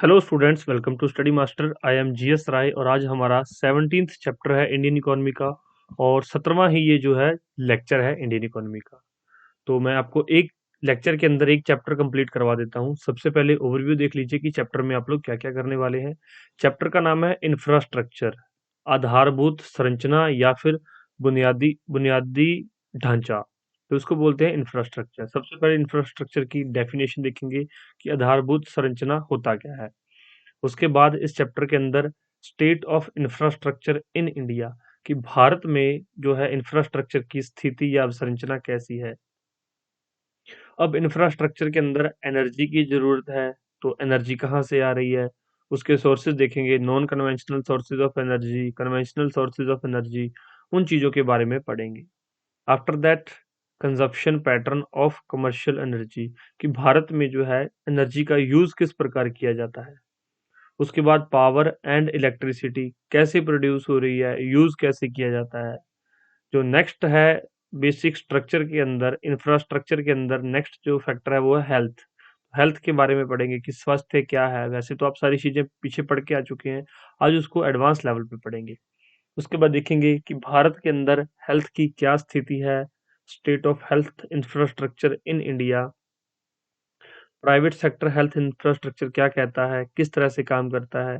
Hello students, welcome to study master. I am GS Rai और आज हमारा 17th चैप्टर है इंडियन इकोनॉमी का और 17वां ही ये जो है लेक्चर है इंडियन इकोनॉमी का। तो मैं आपको एक लेक्चर के अंदर एक चैप्टर कंप्लीट करवा देता हूँ। सबसे पहले ओवरव्यू देख लीजिए कि चैप्टर में आप लोग क्या क्या करने वाले हैं। चैप्टर का नाम है इंफ्रास्ट्रक्चर, आधारभूत संरचना या फिर बुनियादी बुनियादी ढांचा। तो उसको बोलते हैं इंफ्रास्ट्रक्चर। सबसे पहले इंफ्रास्ट्रक्चर की डेफिनेशन देखेंगे कि आधारभूत संरचना होता क्या है। उसके बाद इस चैप्टर के अंदर state of infrastructure in India, कि भारत में जो है इंफ्रास्ट्रक्चर की स्थिति या अवसंरचना कैसी है। अब इंफ्रास्ट्रक्चर के अंदर एनर्जी की जरूरत है, तो एनर्जी कहाँ से आ रही है, उसके सोर्सेज देखेंगे। Non conventional sources of energy, conventional sources of energy, उन चीजों के बारे में पढ़ेंगे। After that consumption pattern of commercial energy, कि भारत में जो है एनर्जी का यूज किस प्रकार किया जाता है। उसके बाद पावर एंड इलेक्ट्रिसिटी कैसे प्रोड्यूस हो रही है, यूज कैसे किया जाता है। जो नेक्स्ट है बेसिक स्ट्रक्चर के अंदर, इंफ्रास्ट्रक्चर के अंदर नेक्स्ट जो फैक्टर है वो है हेल्थ। हेल्थ के बारे में पढ़ेंगे कि स्वास्थ्य क्या है। वैसे तो आप सारी चीजें पीछे पढ़ के आ चुके हैं, आज उसको एडवांस लेवल पे पढ़ेंगे। उसके बाद देखेंगे कि भारत के अंदर हेल्थ की क्या स्थिति है, state of health infrastructure in India. Private sector health infrastructure क्या कहता है, किस तरह से काम करता है।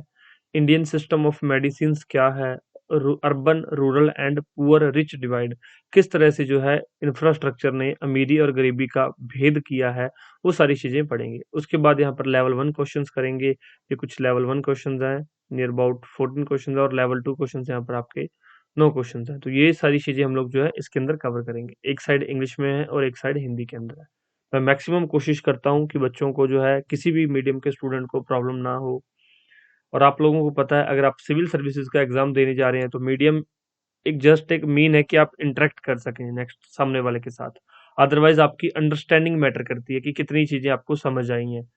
इंडियन सिस्टम ऑफ मेडिसिन क्या है। Urban rural and poor rich divide, किस तरह से जो है इंफ्रास्ट्रक्चर ने अमीरी और गरीबी का भेद किया है, वो सारी चीजें पढ़ेंगे। उसके बाद यहाँ पर लेवल 1 क्वेश्चंस करेंगे। ये कुछ लेवल 1 क्वेश्चंस हैं, नियर अबाउट 14 क्वेश्चंस, और लेवल 2 क्वेश्चंस यहाँ पर आपके 9 क्वेश्चंस हैं। तो ये सारी चीजें हम लोग जो है इसके अंदर कवर करेंगे। एक साइड इंग्लिश में है और एक साइड हिंदी के अंदर है। मैं मैक्सिमम कोशिश करता हूँ कि बच्चों को जो है किसी भी मीडियम के स्टूडेंट को प्रॉब्लम ना हो। और आप लोगों को पता है, अगर आप सिविल सर्विसेज का एग्जाम देने जा रहे हैं तो मीडियम एक जस्ट एक मीन है कि आप इंटरेक्ट कर सकें नेक्स्ट सामने वाले के साथ। अदरवाइज आपकी अंडरस्टैंडिंग मैटर करती है कि कितनी चीजें आपको समझ आई हैं।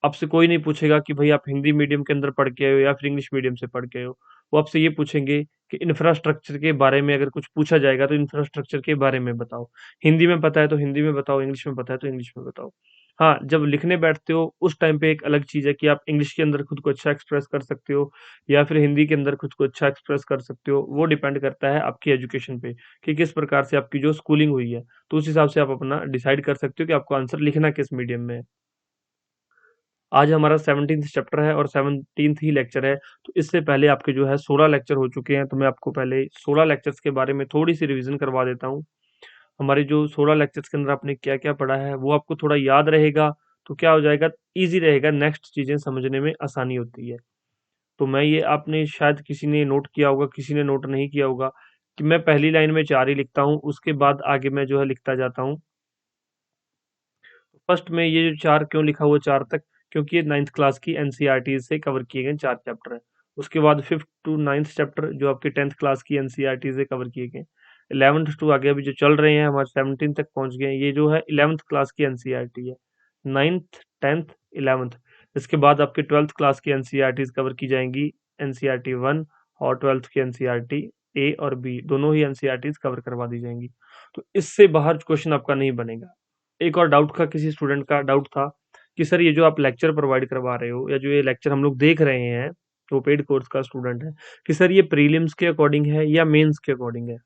आपसे कोई नहीं पूछेगा कि भाई आप हिंदी मीडियम के अंदर पढ़ के आए हो या फिर इंग्लिश मीडियम से पढ़ के आए हो। वो आपसे ये पूछेंगे कि इंफ्रास्ट्रक्चर के बारे में अगर कुछ पूछा जाएगा तो इंफ्रास्ट्रक्चर के बारे में बताओ। हिंदी में पता है तो हिंदी में बताओ, इंग्लिश में पता है तो इंग्लिश में बताओ। हाँ, जब लिखने बैठते हो उस टाइम पे एक अलग चीज़ है कि आप इंग्लिश के अंदर खुद को अच्छा एक्सप्रेस कर सकते हो या फिर हिंदी के अंदर खुद को अच्छा एक्सप्रेस कर सकते हो। वो डिपेंड करता है आपकी एजुकेशन पे कि किस प्रकार से आपकी जो स्कूलिंग हुई है। तो उस हिसाब से आप अपना डिसाइड कर सकते हो कि आपको आंसर लिखना किस मीडियम में है। आज हमारा 17th चैप्टर है और 17th ही लेक्चर है। तो इससे पहले आपके जो है 16 लेक्चर हो चुके हैं, तो मैं आपको पहले 16 लेक्चर्स के बारे में थोड़ी सी रिवीजन करवा देता हूँ। हमारे जो 16 लेक्चर्स के अंदर आपने क्या क्या पढ़ा है वो आपको थोड़ा याद रहेगा, तो क्या हो जाएगा, इजी रहेगा, नेक्स्ट चीजें समझने में आसानी होती है। तो मैं ये, आपने शायद किसी ने नोट किया होगा, किसी ने नोट नहीं किया होगा, कि मैं पहली लाइन में 4 ही लिखता हूँ, उसके बाद आगे मैं जो है लिखता जाता हूँ। फर्स्ट में ये जो 4 क्यों लिखा हुआ 4 तक, क्योंकि ये 9th क्लास की एनसीईआरटी से कवर किए गए 4 चैप्टर हैं। उसके बाद 5th टू 9th चैप्टर जो आपके 10th क्लास की एनसीईआरटी से कवर किए गए। 11th टू आगे अभी जो चल रहे हैं हमारे 17 तक पहुंच गए हैं, ये जो है 11th क्लास की एनसीईआरटी है। 9th 10th 11th, इसके बाद आपके 12th क्लास की एनसीईआरटी कवर की जाएंगी, एनसीईआरटी 1 और 12th की एनसीईआरटी ए और बी दोनों ही एनसीईआरटी कवर करवा दी जाएंगी। तो इससे बाहर क्वेश्चन आपका नहीं बनेगा। एक और डाउट का, किसी स्टूडेंट का डाउट था कि सर ये जो आप लेक्चर प्रोवाइड करवा रहे हो या जो ये लेक्चर हम लोग देख रहे हैं, वो पेड कोर्स का स्टूडेंट है, कि सर ये प्रीलिम्स के अकॉर्डिंग है या मेंस के अकॉर्डिंग है।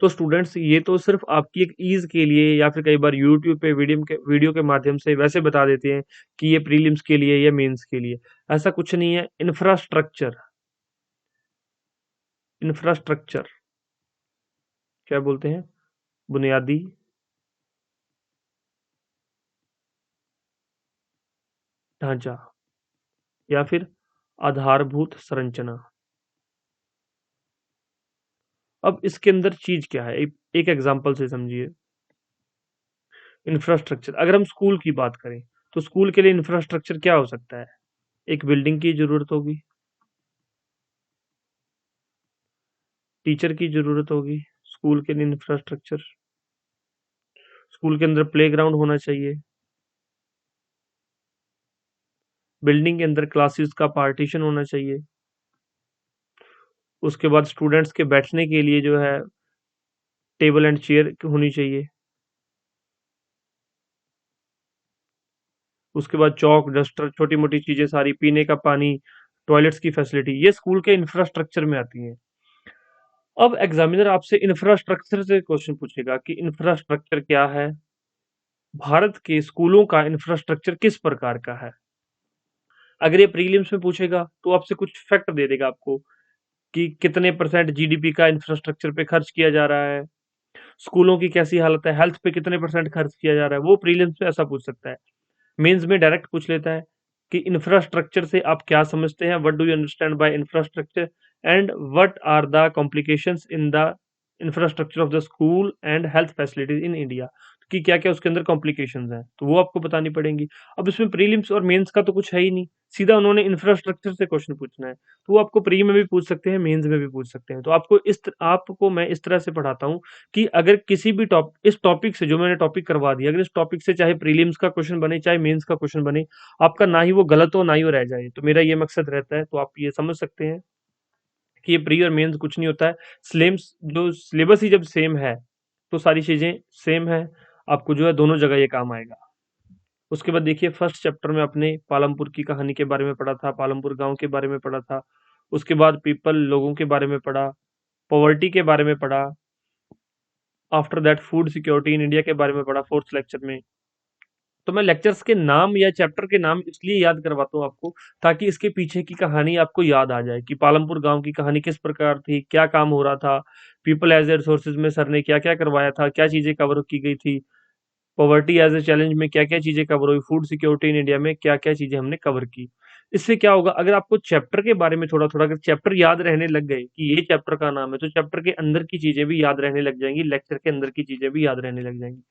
तो स्टूडेंट्स, ये तो सिर्फ आपकी एक ईज के लिए या फिर कई बार यूट्यूब पे वीडियो के माध्यम से वैसे बता देते हैं कि ये प्रीलिम्स के लिए या मेंस के लिए। ऐसा कुछ नहीं है। इंफ्रास्ट्रक्चर, इंफ्रास्ट्रक्चर क्या बोलते हैं, बुनियादी ढांचा या फिर आधारभूत संरचना। अब इसके अंदर चीज क्या है, एक एग्जांपल से समझिए। इंफ्रास्ट्रक्चर, अगर हम स्कूल की बात करें तो स्कूल के लिए इंफ्रास्ट्रक्चर क्या हो सकता है। एक बिल्डिंग की जरूरत होगी, टीचर की जरूरत होगी। स्कूल के लिए इंफ्रास्ट्रक्चर, स्कूल के अंदर प्लेग्राउंड होना चाहिए। बिल्डिंग के अंदर क्लासेस का पार्टीशन होना चाहिए। उसके बाद स्टूडेंट्स के बैठने के लिए जो है टेबल एंड चेयर होनी चाहिए। उसके बाद चौक, डस्टर, छोटी-मोटी चीज़ें सारी, पीने का पानी, टॉयलेट्स की फैसिलिटी, ये स्कूल के इंफ्रास्ट्रक्चर में आती हैं। अब एग्जामिनर आपसे इंफ्रास्ट्रक्चर से क्वेश्चन पूछेगा कि इंफ्रास्ट्रक्चर क्या है? भारत के स्कूलों का इंफ्रास्ट्रक्चर किस प्रकार का है? अगर ये प्रीलिम्स में पूछेगा तो आपसे कुछ फैक्ट दे देगा आपको कि कितने परसेंट जीडीपी का इंफ्रास्ट्रक्चर पे खर्च किया जा रहा है, स्कूलों की कैसी हालत है, हेल्थ पे कितने परसेंट खर्च किया जा रहा है, वो प्रीलिम्स में ऐसा पूछ सकता है। मेंस में डायरेक्ट पूछ लेता है कि इंफ्रास्ट्रक्चर से आप क्या समझते हैं, what do you understand by infrastructure and what are the complications in the infrastructure of the school and health facilities in India, कि क्या क्या उसके अंदर कॉम्प्लिकेशंस हैं, तो वो आपको बतानी पड़ेंगी। अब इसमें प्रीलिम्स और मेंस का तो कुछ है ही नहीं, सीधा उन्होंने इंफ्रास्ट्रक्चर से क्वेश्चन पूछना है, तो वो आपको प्री में भी पूछ सकते हैं, मेंस में भी पूछ सकते हैं। तो आपको मैं इस तरह से पढ़ाता हूँ कि अगर किसी भी इस टॉपिक से, जो मैंने टॉपिक करवा दिया, अगर इस टॉपिक से चाहे प्रीलिम्स का क्वेश्चन बने चाहे मेंस का क्वेश्चन बने, आपका ना ही वो गलत हो ना ही वो रह जाए, तो मेरा ये मकसद रहता है। तो आप ये समझ सकते हैं कि ये प्री और मेंस कुछ नहीं होता है, स्लेम्स जो सिलेबस ही जब सेम है तो सारी चीजें सेम है, आपको जो है दोनों जगह ये काम आएगा। उसके बाद देखिए, फर्स्ट चैप्टर में अपने पालमपुर की कहानी के बारे में पढ़ा था, पालमपुर गांव के बारे में पढ़ा था। उसके बाद पीपल, लोगों के बारे में पढ़ा, पॉवर्टी के बारे में पढ़ा। After that food security in India के बारे में पढ़ा फोर्थ लेक्चर में। तो मैं लेक्चर्स के नाम या चैप्टर के नाम इसलिए याद करवाता हूँ आपको, ताकि इसके पीछे की कहानी आपको याद आ जाए कि पालमपुर गांव की कहानी किस प्रकार थी, क्या काम हो रहा था, पीपल एज ए रिसोर्सेज में सर ने क्या क्या करवाया था, क्या चीजें कवर की गई थी, पॉवर्टी एज ए चैलेंज में क्या क्या चीजें कवर हुई, फूड सिक्योरिटी इन इंडिया में क्या क्या चीजें हमने कवर की। इससे क्या होगा, अगर आपको चैप्टर के बारे में थोड़ा थोड़ा, अगर चैप्टर याद रहने लग गए कि ये चैप्टर का नाम है, तो चैप्टर के अंदर की चीजें भी याद रहने लग जाएंगी, लेक्चर के अंदर की चीजें भी याद रहने लग जाएंगी।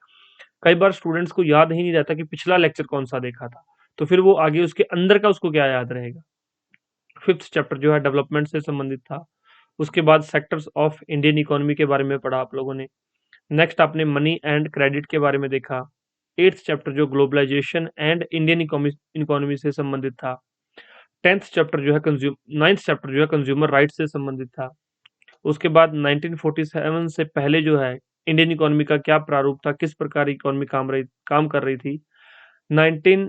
कई बार स्टूडेंट्स को याद ही नहीं रहता कि पिछला लेक्चर कौन सा देखा था, तो फिर वो आगे उसके अंदर का उसको क्या याद रहेगा। फिफ्थ चैप्टर जो है डेवलपमेंट से संबंधित था। उसके बाद सेक्टर्स ऑफ इंडियन इकोनॉमी के बारे में पढ़ा आप लोगों ने। नेक्स्ट आपने मनी एंड क्रेडिट के बारे में देखा। एट्थ चैप्टर जो ग्लोबलाइजेशन एंड इंडियन इकोनॉमी से संबंधित था। टेंथ चैप्टर जो है कंज्यूम नाइन्थ चैप्टर जो है कंज्यूमर राइट से संबंधित था। उसके बाद 1947 से पहले जो है इंडियन इकोनॉमी का क्या प्रारूप था, किस प्रकार इकोनॉमी काम कर रही थी। 19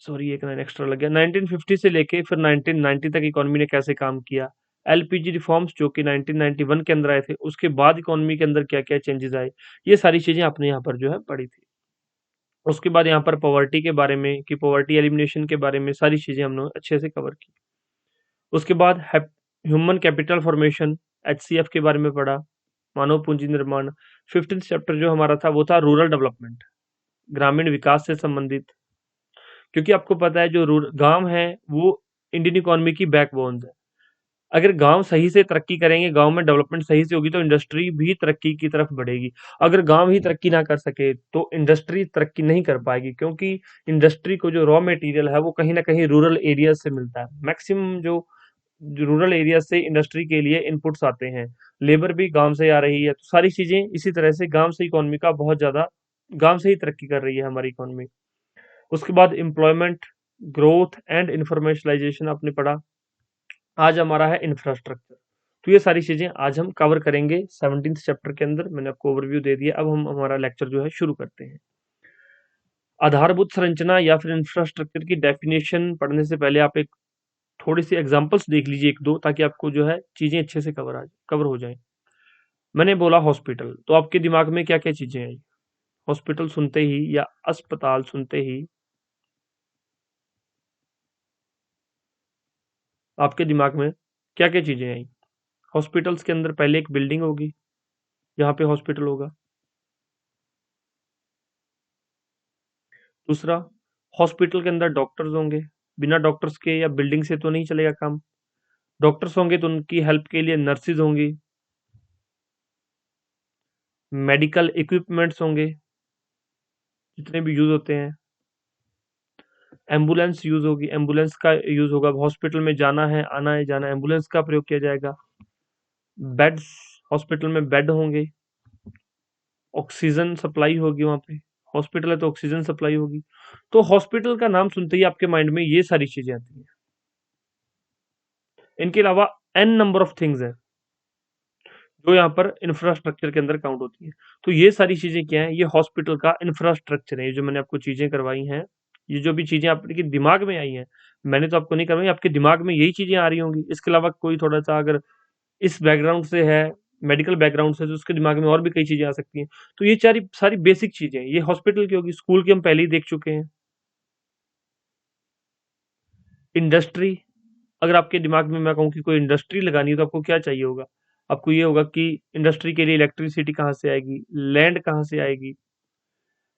सॉरी एक लाइन एक्स्ट्रा लग गया, 1950 से लेके फिर 1990 तक इकोनॉमी ने कैसे काम किया। एलपीजी रिफॉर्म्स जो कि 1991 के अंदर आए थे, उसके बाद इकोनॉमी के अंदर क्या क्या चेंजेस आए, ये सारी चीजें आपने यहाँ पर जो है पढ़ी थी। उसके बाद यहाँ पर पॉवर्टी के बारे में, कि पॉवर्टी एलिमिनेशन के बारे में सारी चीजें हमने अच्छे से कवर की। उसके बाद ह्यूमन कैपिटल फॉर्मेशन, एचसीएफ के बारे में पढ़ा, मानव पूंजी निर्माण। 15th चैप्टर जो हमारा था वो था रूरल डेवलपमेंट, ग्रामीण विकास से संबंधित, क्योंकि आपको पता है जो गांव है वो इंडियन इकोनॉमी की बैकबोन्स है। अगर गांव सही से तरक्की करेंगे, गांव में डेवलपमेंट सही से होगी, तो इंडस्ट्री भी तरक्की की तरफ बढ़ेगी। अगर गांव ही तरक्की ना कर सके तो इंडस्ट्री तरक्की नहीं कर पाएगी, क्योंकि इंडस्ट्री को जो रॉ मटेरियल है वो कहीं ना कहीं रूरल एरिया से मिलता है। मैक्सिमम जो रूरल एरिया से इंडस्ट्री के लिए इनपुट्स आते हैं, लेबर भी गांव से आ रही है, तो सारी चीजें इसी तरह से गांव से इकोनॉमी का बहुत ज्यादा, गांव से ही तरक्की कर रही है हमारी इकोनॉमी। उसके बाद एम्प्लॉयमेंट, ग्रोथ एंड इंफॉर्मेशलाइजेशन आपने पढ़ा। आज हमारा है इंफ्रास्ट्रक्चर। तो ये सारी चीजें आज हम कवर करेंगे 17th चैप्टर के अंदर। मैंने आपको ओवरव्यू दे दिया, अब हम हमारा लेक्चर जो है शुरू करते हैं। आधारभूत संरचना या फिर इंफ्रास्ट्रक्चर की डेफिनेशन पढ़ने से पहले आप एक थोड़ी सी एग्जांपल्स देख लीजिए, एक दो, ताकि आपको जो है चीजें अच्छे से कवर हो जाएं। मैंने बोला हॉस्पिटल, तो आपके दिमाग में क्या क्या चीजें आई? हॉस्पिटल सुनते ही या अस्पताल सुनते ही आपके दिमाग में क्या क्या चीजें आई? हॉस्पिटल्स के अंदर पहले एक बिल्डिंग होगी, जहाँ पे हॉस्पिटल होगा। दूसरा, हॉस्पिटल के अंदर डॉक्टर्स होंगे, बिना डॉक्टर्स के या बिल्डिंग से तो नहीं चलेगा काम। डॉक्टर्स होंगे तो उनकी हेल्प के लिए नर्सेज होंगी, मेडिकल इक्विपमेंट्स होंगे जितने भी यूज होते हैं, एम्बुलेंस यूज होगी, एम्बुलेंस का यूज होगा, हॉस्पिटल में जाना है, आना है, जाना है, एम्बुलेंस का प्रयोग किया जाएगा। बेड्स, हॉस्पिटल में बेड होंगे, ऑक्सीजन सप्लाई होगी वहां पे, हॉस्पिटल है तो ऑक्सीजन सप्लाई होगी। तो हॉस्पिटल का नाम सुनते ही आपके माइंड में ये सारी चीजें आती हैं। इनके अलावा एन नंबर ऑफ थिंग्स है जो यहाँ पर इंफ्रास्ट्रक्चर के अंदर काउंट होती है। तो ये सारी चीजें क्या है, ये हॉस्पिटल का इंफ्रास्ट्रक्चर है। ये जो मैंने आपको चीजें करवाई हैं, ये जो भी चीजें आपके दिमाग में आई हैं, मैंने तो आपको नहीं करवाई, आपके दिमाग में यही चीजें आ रही होंगी। इसके अलावा कोई थोड़ा सा अगर इस बैकग्राउंड से है, मेडिकल बैकग्राउंड से, तो उसके दिमाग में और भी कई चीजें आ सकती हैं। तो ये सारी सारी बेसिक चीजें हैं। ये हॉस्पिटल की होगी, स्कूल की हम पहले ही देख चुके हैं। इंडस्ट्री, अगर आपके दिमाग में मैं कहूँ कि कोई इंडस्ट्री लगानी है तो आपको क्या चाहिए होगा? आपको ये होगा कि इंडस्ट्री के लिए इलेक्ट्रिसिटी कहाँ से आएगी, लैंड कहाँ से आएगी,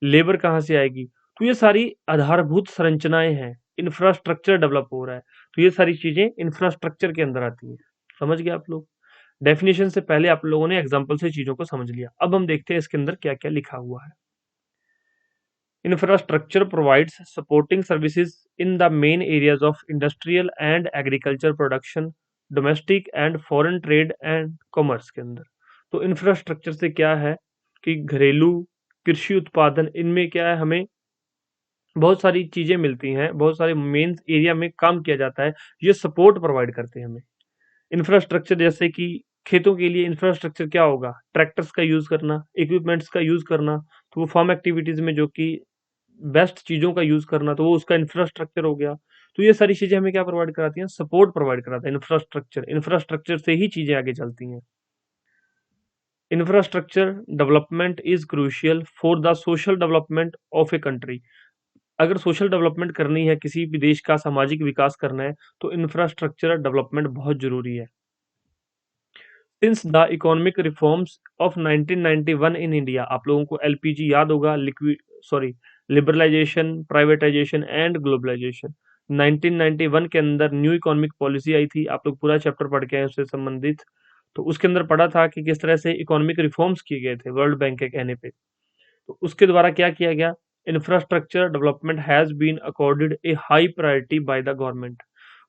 लेबर कहाँ से आएगी। तो ये सारी आधारभूत संरचनाएं हैं, इंफ्रास्ट्रक्चर डेवलप हो रहा है। तो ये सारी चीजें इंफ्रास्ट्रक्चर के अंदर आती हैं। समझ गए आप लोग? डेफिनेशन से पहले आप लोगों ने एग्जाम्पल से चीजों को समझ लिया। अब हम देखते हैं इसके अंदर क्या क्या लिखा हुआ है। Infrastructure provides supporting services in the main areas of industrial and agriculture production, domestic and foreign trade and commerce के अंदर। तो इंफ्रास्ट्रक्चर से क्या है कि घरेलू कृषि उत्पादन, इनमें क्या है, हमें बहुत सारी चीजें मिलती हैं, बहुत सारे मेन एरिया में काम किया जाता है। ये सपोर्ट प्रोवाइड करते हैं हमें। इंफ्रास्ट्रक्चर जैसे कि खेतों के लिए इंफ्रास्ट्रक्चर क्या होगा? ट्रैक्टर्स का यूज करना, इक्विपमेंट्स का यूज करना। तो वो फार्म एक्टिविटीज में जो कि बेस्ट चीज़ों का यूज़ करना, तो वो उसका इंफ्रास्ट्रक्चर हो गया। तो ये सारी चीज़ें हमें क्या प्रोवाइड कराती हैं? सपोर्ट प्रोवाइड कराता है इंफ्रास्ट्रक्चर। इंफ्रास्ट्रक्चर से ही चीज़ें आगे चलती हैं। Infrastructure development is crucial for the social development of a country. अगर सोशल डेवलपमेंट करनी है, किसी भी देश का सामाजिक विकास करना है, तो इंफ्रास्ट्रक्चर डेवलपमेंट बहुत जरूरी है। Since the economic reforms of 1991 in India, आप लोगों को एलपीजी याद होगा, liquid sorry liberalisation, privatisation and globalisation. 1991 के अंदर न्यू इकोनॉमिक पॉलिसी आई थी, आप लोग पूरा चैप्टर पढ़ के आए उससे संबंधित। तो उसके अंदर पढ़ा था कि किस तरह से इकोनॉमिक रिफॉर्म्स किए गए थे वर्ल्ड बैंक के कहने पे। तो उसके द्वारा क्या किया गया? Infrastructure development has been accorded a high priority by the government.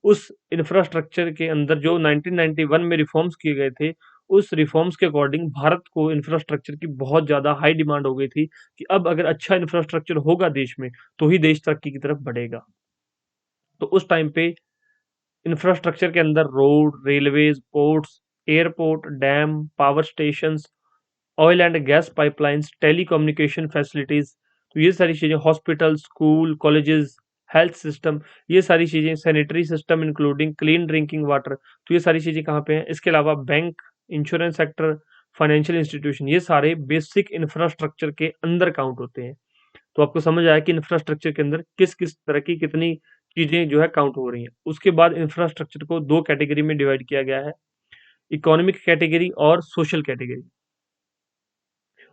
उस इंफ्रास्ट्रक्चर के अंदर जो 1991 में रिफॉर्म्स किए गए थे, उस रिफॉर्म्स के अकॉर्डिंग भारत को इंफ्रास्ट्रक्चर की बहुत ज़्यादा हाई डिमांड हो गई थी कि अब अगर अच्छा इंफ्रास्ट्रक्चर होगा देश में, तो ही देश तरक्की की तरफ बढ़ेगा। तो उस टाइम पे इंफ्रास्ट्रक्चर के अंदर road, railways, ports, airport, dam, power stations, oil and gas pipelines, telecommunication facilities, तो ये सारी चीजें, hospital, school, colleges, health system, ये सारी चीजें, sanitary system including clean drinking water, तो ये सारी चीजें कहाँ पे हैं? इसके अलावा bank, insurance sector, financial institution, ये सारे बेसिक इंफ्रास्ट्रक्चर के अंदर काउंट होते हैं। तो आपको समझ आया कि इंफ्रास्ट्रक्चर के अंदर किस किस तरह की कितनी चीजें जो है काउंट हो रही हैं। उसके बाद इंफ्रास्ट्रक्चर को दो कैटेगरी में डिवाइड किया गया है, इकोनॉमिक कैटेगरी और सोशल कैटेगरी।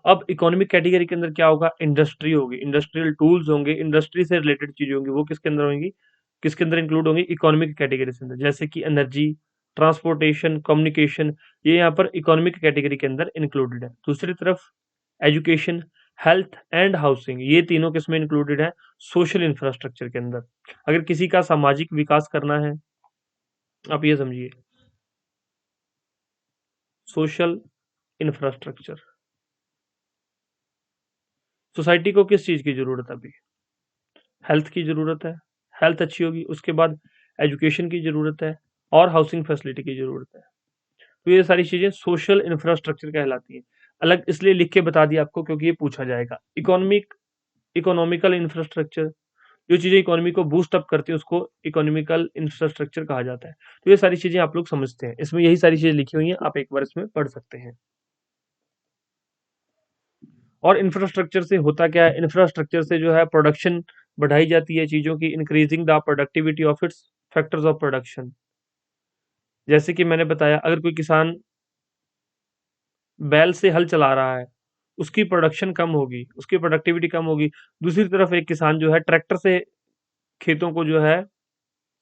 अब इकोनॉमिक कैटेगरी के अंदर क्या होगा? इंडस्ट्री होगी, इंडस्ट्रियल टूल्स होंगे, इंडस्ट्री से रिलेटेड चीजें होंगी, वो किसके अंदर होंगी? किसके अंदर इंक्लूड होंगी? इकोनॉमिक कैटेगरी के अंदर, जैसे कि एनर्जी, ट्रांसपोर्टेशन, कम्युनिकेशन, ये यहाँ पर इकोनॉमिक कैटेगरी के अंदर इंक्लूडेड है। दूसरी तरफ एजुकेशन, हेल्थ एंड हाउसिंग, ये तीनों किसमें इंक्लूडेड है? सोशल इंफ्रास्ट्रक्चर के अंदर। अगर किसी का सामाजिक विकास करना है, आप ये समझिए, सोशल इंफ्रास्ट्रक्चर। सोसाइटी को किस चीज की जरूरत है अभी? हेल्थ की ज़रूरत है, हेल्थ अच्छी होगी, उसके बाद एजुकेशन की ज़रूरत है और हाउसिंग फैसिलिटी की ज़रूरत है। तो ये सारी चीज़ें सोशल इंफ्रास्ट्रक्चर कहलाती हैं। अलग इसलिए लिख के बता दिया आपको क्योंकि ये पूछा जाएगा। इकोनॉमिकल इंफ्रास्ट्रक्चर, जो चीज़ें इकोनॉमी को बूस्ट अप करती है उसको इकोनॉमिकल इंफ्रास्ट्रक्चर कहा जाता है। तो ये सारी चीज़ें आप लोग समझते हैं, इसमें यही सारी चीज़ें लिखी हुई हैं, आप एक बार इसमें पढ़ सकते हैं। और इंफ्रास्ट्रक्चर से होता क्या है? इंफ्रास्ट्रक्चर से जो है प्रोडक्शन बढ़ाई जाती है चीज़ों की, increasing the productivity of its factors of production. जैसे कि मैंने बताया, अगर कोई किसान बैल से हल चला रहा है, उसकी प्रोडक्शन कम होगी, उसकी प्रोडक्टिविटी कम होगी। दूसरी तरफ एक किसान जो है ट्रैक्टर से खेतों को जो है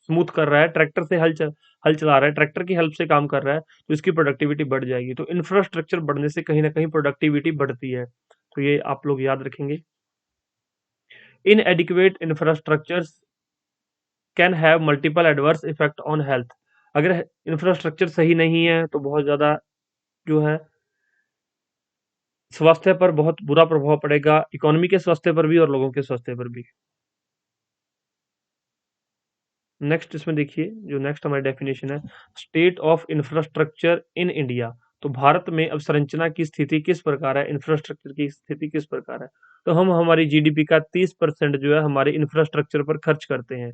स्मूथ कर रहा है, ट्रैक्टर से हल चला रहा है, ट्रैक्टर की हेल्प से काम कर रहा है, तो इसकी प्रोडक्टिविटी बढ़ जाएगी। तो इंफ्रास्ट्रक्चर बढ़ने से कहीं ना कहीं प्रोडक्टिविटी बढ़ती है। तो ये आप लोग याद रखेंगे। इनएडिक्वेट infrastructures can have multiple adverse effect on health. अगर इंफ्रास्ट्रक्चर सही नहीं है तो बहुत ज़्यादा जो है स्वास्थ्य पर बहुत बुरा प्रभाव पड़ेगा, इकोनॉमी के स्वास्थ्य पर भी और लोगों के स्वास्थ्य पर भी। नेक्स्ट इसमें देखिए, जो नेक्स्ट हमारी डेफिनेशन है, state of infrastructure in India. तो भारत में अवसंरचना की स्थिति किस प्रकार है, इंफ्रास्ट्रक्चर की स्थिति किस प्रकार है? तो हम हमारी जीडीपी का 30% जो है हमारे इंफ्रास्ट्रक्चर पर खर्च करते हैं,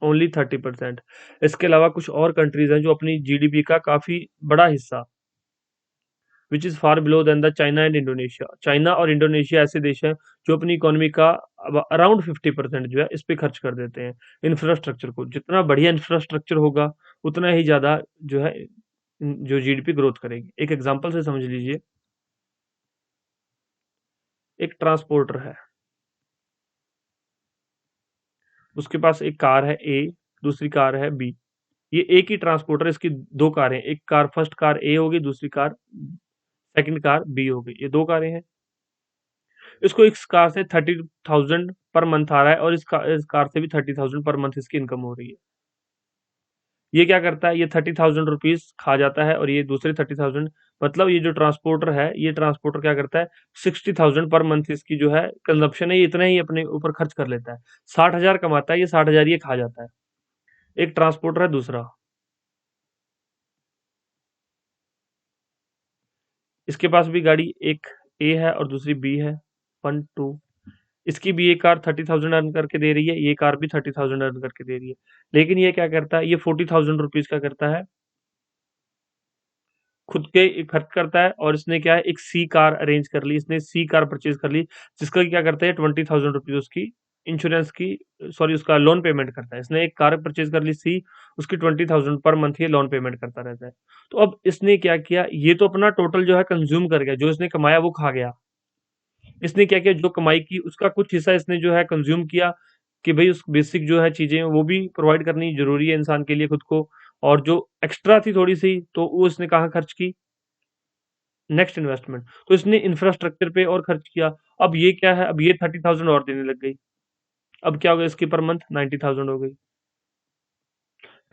ओनली 30%। इसके अलावा कुछ और कंट्रीज हैं जो अपनी जीडीपी का काफी बड़ा हिस्सा, which is far below than the China and Indonesia. China और इंडोनेशिया ऐसे देश हैं जो अपनी इकोनॉमी का अराउंड 50% जो है इस पे खर्च कर देते हैं इंफ्रास्ट्रक्चर को। जितना बढ़िया इंफ्रास्ट्रक्चर होगा उतना ही ज्यादा जो है जो जीडीपी ग्रोथ करेगी। एक एग्जांपल से समझ लीजिए, एक ट्रांसपोर्टर है, उसके पास एक कार है ए, दूसरी कार है बी। ये एक ही ट्रांसपोर्टर, इसकी दो कारें, एक कार फर्स्ट कार ए होगी, दूसरी कार सेकंड कार बी होगी, ये दो कारें हैं। इसको इस कार से 30,000 पर मंथ आ रहा है और इस कार से भी 30,000 पर मंथ इसकी इनकम हो रही है। ये क्या करता है, ये 30,000 रुपीज खा जाता है और ये दूसरे 30,000, मतलब ये जो ट्रांसपोर्टर है, ये ट्रांसपोर्टर क्या करता है, 60,000 पर मंथ इसकी जो है कंजप्शन है, ये इतना ही अपने ऊपर खर्च कर लेता है। 60,000 कमाता है, ये 60,000 ये खा जाता है। एक ट्रांसपोर्टर है दूसरा, इसके पास भी गाड़ी एक ए है और दूसरी बी है, 1 2। इसकी भी ये कार 30,000 अर्न करके दे रही है, ये कार भी 30,000 अर्न करके दे रही है। लेकिन ये क्या करता है, ये 40,000 रुपीज का करता है, खुद के खर्च करता है। और इसने क्या है, एक सी कार अरेंज कर ली, इसने सी कार परचेज कर ली, जिसका क्या करता है 20,000 रुपीज उसकी इंश्योरेंस की, सॉरी उसका लोन पेमेंट करता है। इसने एक कार परचेज कर ली सी, उसकी 20,000 पर मंथ ये लोन पेमेंट करता रहता है। तो अब इसने क्या किया, ये तो अपना टोटल जो है कंज्यूम कर गया, जो इसने कमाया वो खा गया। इसने क्या किया, जो कमाई की उसका कुछ हिस्सा इसने जो है कंज्यूम किया, कि भाई उस बेसिक जो है चीजें वो भी प्रोवाइड करनी जरूरी है इंसान के लिए खुद को। और जो एक्स्ट्रा थी थोड़ी सी, तो वो इसने कहाँ खर्च की, नेक्स्ट इन्वेस्टमेंट, तो इसने इंफ्रास्ट्रक्चर पे और खर्च किया। अब ये क्या है, अब ये 30,000 और देने लग गई। अब क्या हो गया, इसकी पर मंथ 90,000 हो गई।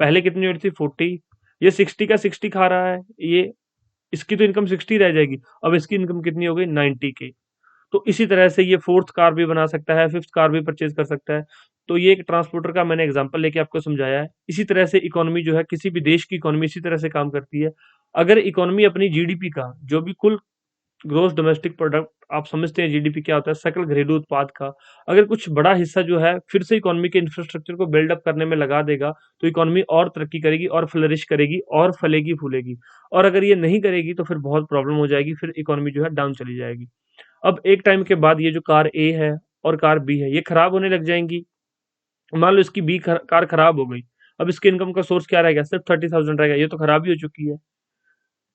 पहले कितनी हो रही थी, 40। ये 60 का 60 खा रहा है, ये इसकी तो इनकम 60 रह जाएगी। अब इसकी इनकम कितनी हो गई, 90 के। तो इसी तरह से ये फोर्थ कार भी बना सकता है, फिफ्थ कार भी परचेज कर सकता है। तो ये एक ट्रांसपोर्टर का मैंने एग्जांपल लेके आपको समझाया है। इसी तरह से इकोनॉमी जो है, किसी भी देश की इकोनॉमी इसी तरह से काम करती है। अगर इकोनॉमी अपनी जीडीपी का, जो भी कुल ग्रोस डोमेस्टिक प्रोडक्ट, आप समझते हैं जीडीपी क्या होता है, सकल घरेलू उत्पाद का, अगर कुछ बड़ा हिस्सा जो है फिर से इकोनॉमी के इंफ्रास्ट्रक्चर को बिल्डअप करने में लगा देगा, तो इकोनॉमी और तरक्की करेगी और फ्लरिश करेगी और फलेगी फूलेगी। और अगर ये नहीं करेगी तो फिर बहुत प्रॉब्लम हो जाएगी, फिर इकोनॉमी जो है डाउन चली जाएगी। अब एक टाइम के बाद ये जो कार ए है और कार बी है, ये खराब होने लग जाएंगी। मान लो इसकी कार खराब हो गई, अब इसके इनकम का सोर्स क्या रहेगा, सिर्फ 30,000 रहेगा, ये तो खराब ही हो चुकी है।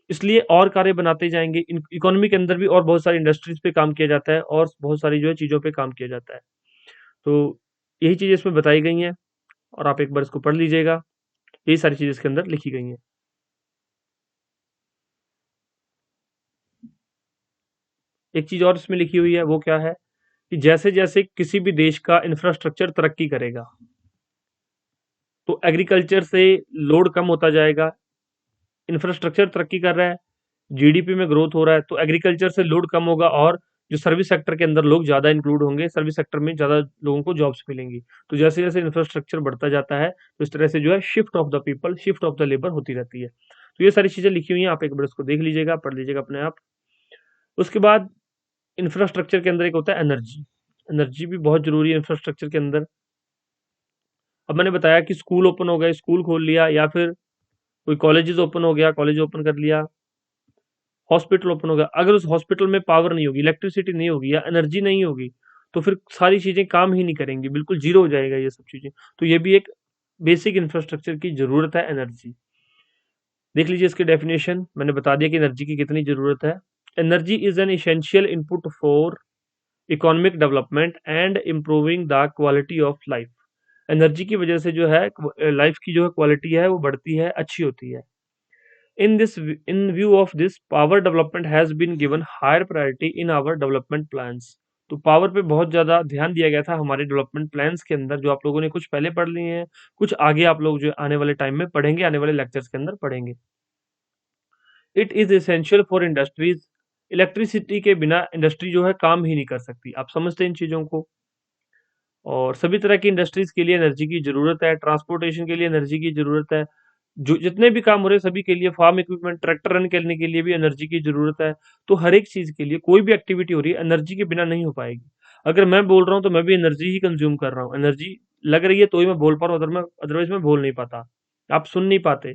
इसलिए और कारें बनाते जाएंगे। इकोनॉमी के अंदर भी और बहुत सारी इंडस्ट्रीज पे काम किया जाता है और बहुत सारी जो है चीज़ों पे काम किया जाता है। तो यही चीज़ें इसमें बताई गई हैं और आप एक बार इसको पढ़ लीजिएगा। यही सारी चीज़ें इसके अंदर लिखी गई हैं। एक चीज़ और इसमें लिखी हुई है, वो क्या है कि जैसे जैसे किसी भी देश का इंफ्रास्ट्रक्चर तरक्की करेगा, तो एग्रीकल्चर से लोड कम होता जाएगा। इंफ्रास्ट्रक्चर तरक्की कर रहा है, जीडीपी में ग्रोथ हो रहा है, तो एग्रीकल्चर से लोड कम होगा और जो सर्विस सेक्टर के अंदर लोग ज़्यादा इंक्लूड होंगे, सर्विस सेक्टर में ज़्यादा लोगों को जॉब्स मिलेंगी। तो जैसे जैसे इंफ्रास्ट्रक्चर बढ़ता जाता है, तो इस तरह से जो है shift of the people, shift of the labour होती रहती है। तो ये सारी चीज़ें लिखी हुई हैं, आप एक बार इसको देख लीजिएगा, पढ़ लीजिएगा अपने आप। उसके बाद इंफ्रास्ट्रक्चर के अंदर एक होता है एनर्जी। एनर्जी भी बहुत जरूरी है इंफ्रास्ट्रक्चर के अंदर। अब मैंने बताया कि स्कूल ओपन हो गए, स्कूल खोल लिया, या फिर कोई कॉलेजेस ओपन हो गया, कॉलेज ओपन कर लिया, हॉस्पिटल ओपन हो गया। अगर उस हॉस्पिटल में पावर नहीं होगी, इलेक्ट्रिसिटी नहीं होगी या एनर्जी नहीं होगी, तो फिर सारी चीजें काम ही नहीं करेंगी, बिल्कुल जीरो हो जाएगा ये सब चीजें। तो ये भी एक बेसिक इंफ्रास्ट्रक्चर की जरूरत है, एनर्जी। देख लीजिए इसकी डेफिनेशन, मैंने बता दिया कि एनर्जी की कितनी जरूरत है। Energy is an essential input for economic development and improving the quality of life. Energy की वजह से जो है लाइफ की जो है क्वालिटी है वो बढ़ती है, अच्छी होती है। In view of this, power development has been given higher priority in our development plans. तो पावर पे बहुत ज्यादा ध्यान दिया गया था हमारे डेवलपमेंट प्लान्स के अंदर, जो आप लोगों ने कुछ पहले पढ़ लिए हैं, कुछ आगे आप लोग जो आने वाले टाइम में पढ़ेंगे, आने वाले लेक्चर्स के अंदर पढ़ेंगे। It is essential for industries. Electricity के बिना इंडस्ट्री जो है काम ही नहीं कर सकती, आप समझते हैं इन चीजों को। और सभी तरह की इंडस्ट्रीज के लिए एनर्जी की जरूरत है, ट्रांसपोर्टेशन के लिए एनर्जी की जरूरत है। जो जितने भी काम हो रहे हैं सभी के लिए, फार्म इक्विपमेंट, ट्रैक्टर रन करने के लिए भी एनर्जी की जरूरत है। तो हर एक चीज के लिए कोई भी एक्टिविटी हो रही है एनर्जी के बिना नहीं हो पाएगी। अगर मैं बोल रहा हूँ तो मैं भी एनर्जी ही कंज्यूम कर रहा हूँ, एनर्जी लग रही है तो ही मैं बोल पा रहा हूँ, अदरवाइज मैं बोल नहीं पाता, आप सुन नहीं पाते।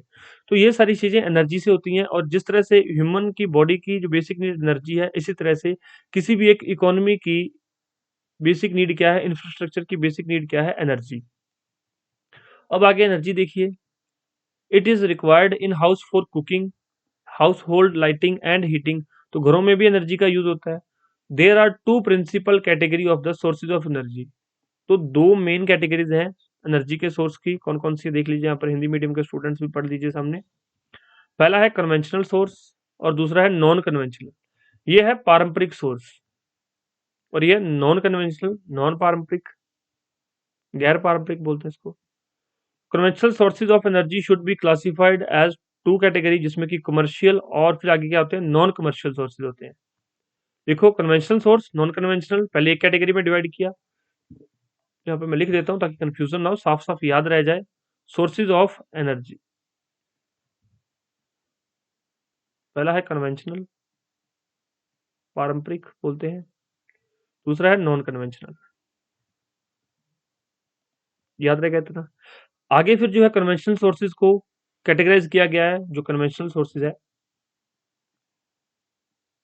तो ये सारी चीजें एनर्जी से होती हैं। और जिस तरह से ह्यूमन की बॉडी की जो बेसिक नीड एनर्जी है, इसी तरह से किसी भी एक इकोनॉमी की बेसिक नीड क्या है, इंफ्रास्ट्रक्चर की बेसिक नीड क्या है, एनर्जी। अब आगे एनर्जी देखिए। It is required in house for cooking, household lighting and heating. तो घरों में भी एनर्जी का यूज होता है। There are two principal category of the sources of energy. तो दो मेन कैटेगरीज हैं एनर्जी के सोर्स की, कौन कौन सी देख लीजिए यहाँ पर, हिंदी मीडियम के स्टूडेंट्स भी पढ़ लीजिए सामने। पहला है कन्वेंशनल सोर्स और दूसरा है नॉन कन्वेंशनल। ये है पारंपरिक सोर्स और ये नॉन कन्वेंशनल, नॉन पारंपरिक, गैर पारंपरिक बोलते हैं इसको। Conventional sources of energy should be classified as two category, जिसमें कि कमर्शियल और फिर आगे क्या होते हैं, नॉन कमर्शियल सोर्सेज होते हैं। देखो कन्वेंशनल सोर्स, नॉन कन्वेंशनल, पहले एक कैटेगरी में डिवाइड किया। यहाँ पे मैं लिख देता हूँ ताकि कंफ्यूजन ना हो, साफ साफ याद रह जाए। सोर्सेज ऑफ एनर्जी, पहला है कन्वेंशनल, पारंपरिक बोलते हैं, दूसरा है नॉन कन्वेंशनल। याद रहेगा इतना। आगे फिर जो है कन्वेंशनल सोर्सेज को कैटेगराइज किया गया है, जो कन्वेंशनल सोर्सेज है,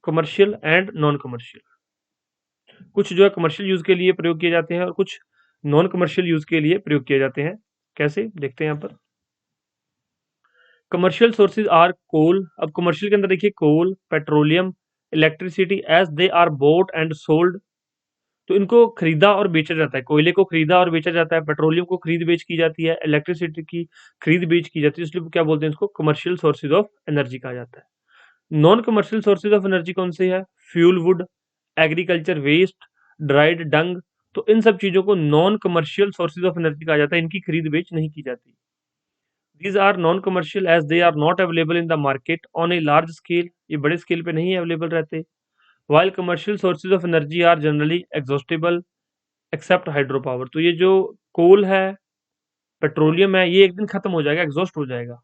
कमर्शियल एंड नॉन कमर्शियल। कुछ जो है कमर्शियल यूज के लिए प्रयोग किए जाते हैं और कुछ नॉन कमर्शियल यूज के लिए प्रयोग किए जाते हैं। कैसे देखते हैं यहाँ पर। Commercial sources are coal. अब कमर्शियल के अंदर देखिए coal, petroleum, electricity, as they are bought and sold. तो इनको खरीदा और बेचा जाता है, कोयले को खरीदा और बेचा जाता है, पेट्रोलियम को खरीद बेच की जाती है, इलेक्ट्रिसिटी की खरीद बेच की जाती है, इसलिए क्या बोलते हैं इसको, कमर्शियल सोर्सेज ऑफ एनर्जी कहा जाता है। Non commercial sources of energy कौन से है, fuel wood, agriculture waste, dried dung. तो इन सब चीजों को non commercial sources of energy कहा जाता है, इनकी खरीद बेच नहीं की जाती। These are non-commercial as they are not available in the market on a large scale, ये बड़े स्केल पे नहीं अवेलेबल रहते। While commercial sources of energy are generally exhaustible except hydro power। तो ये जो कोल है, पेट्रोलियम है, ये एक दिन खत्म हो जाएगा, एग्जॉस्ट हो जाएगा।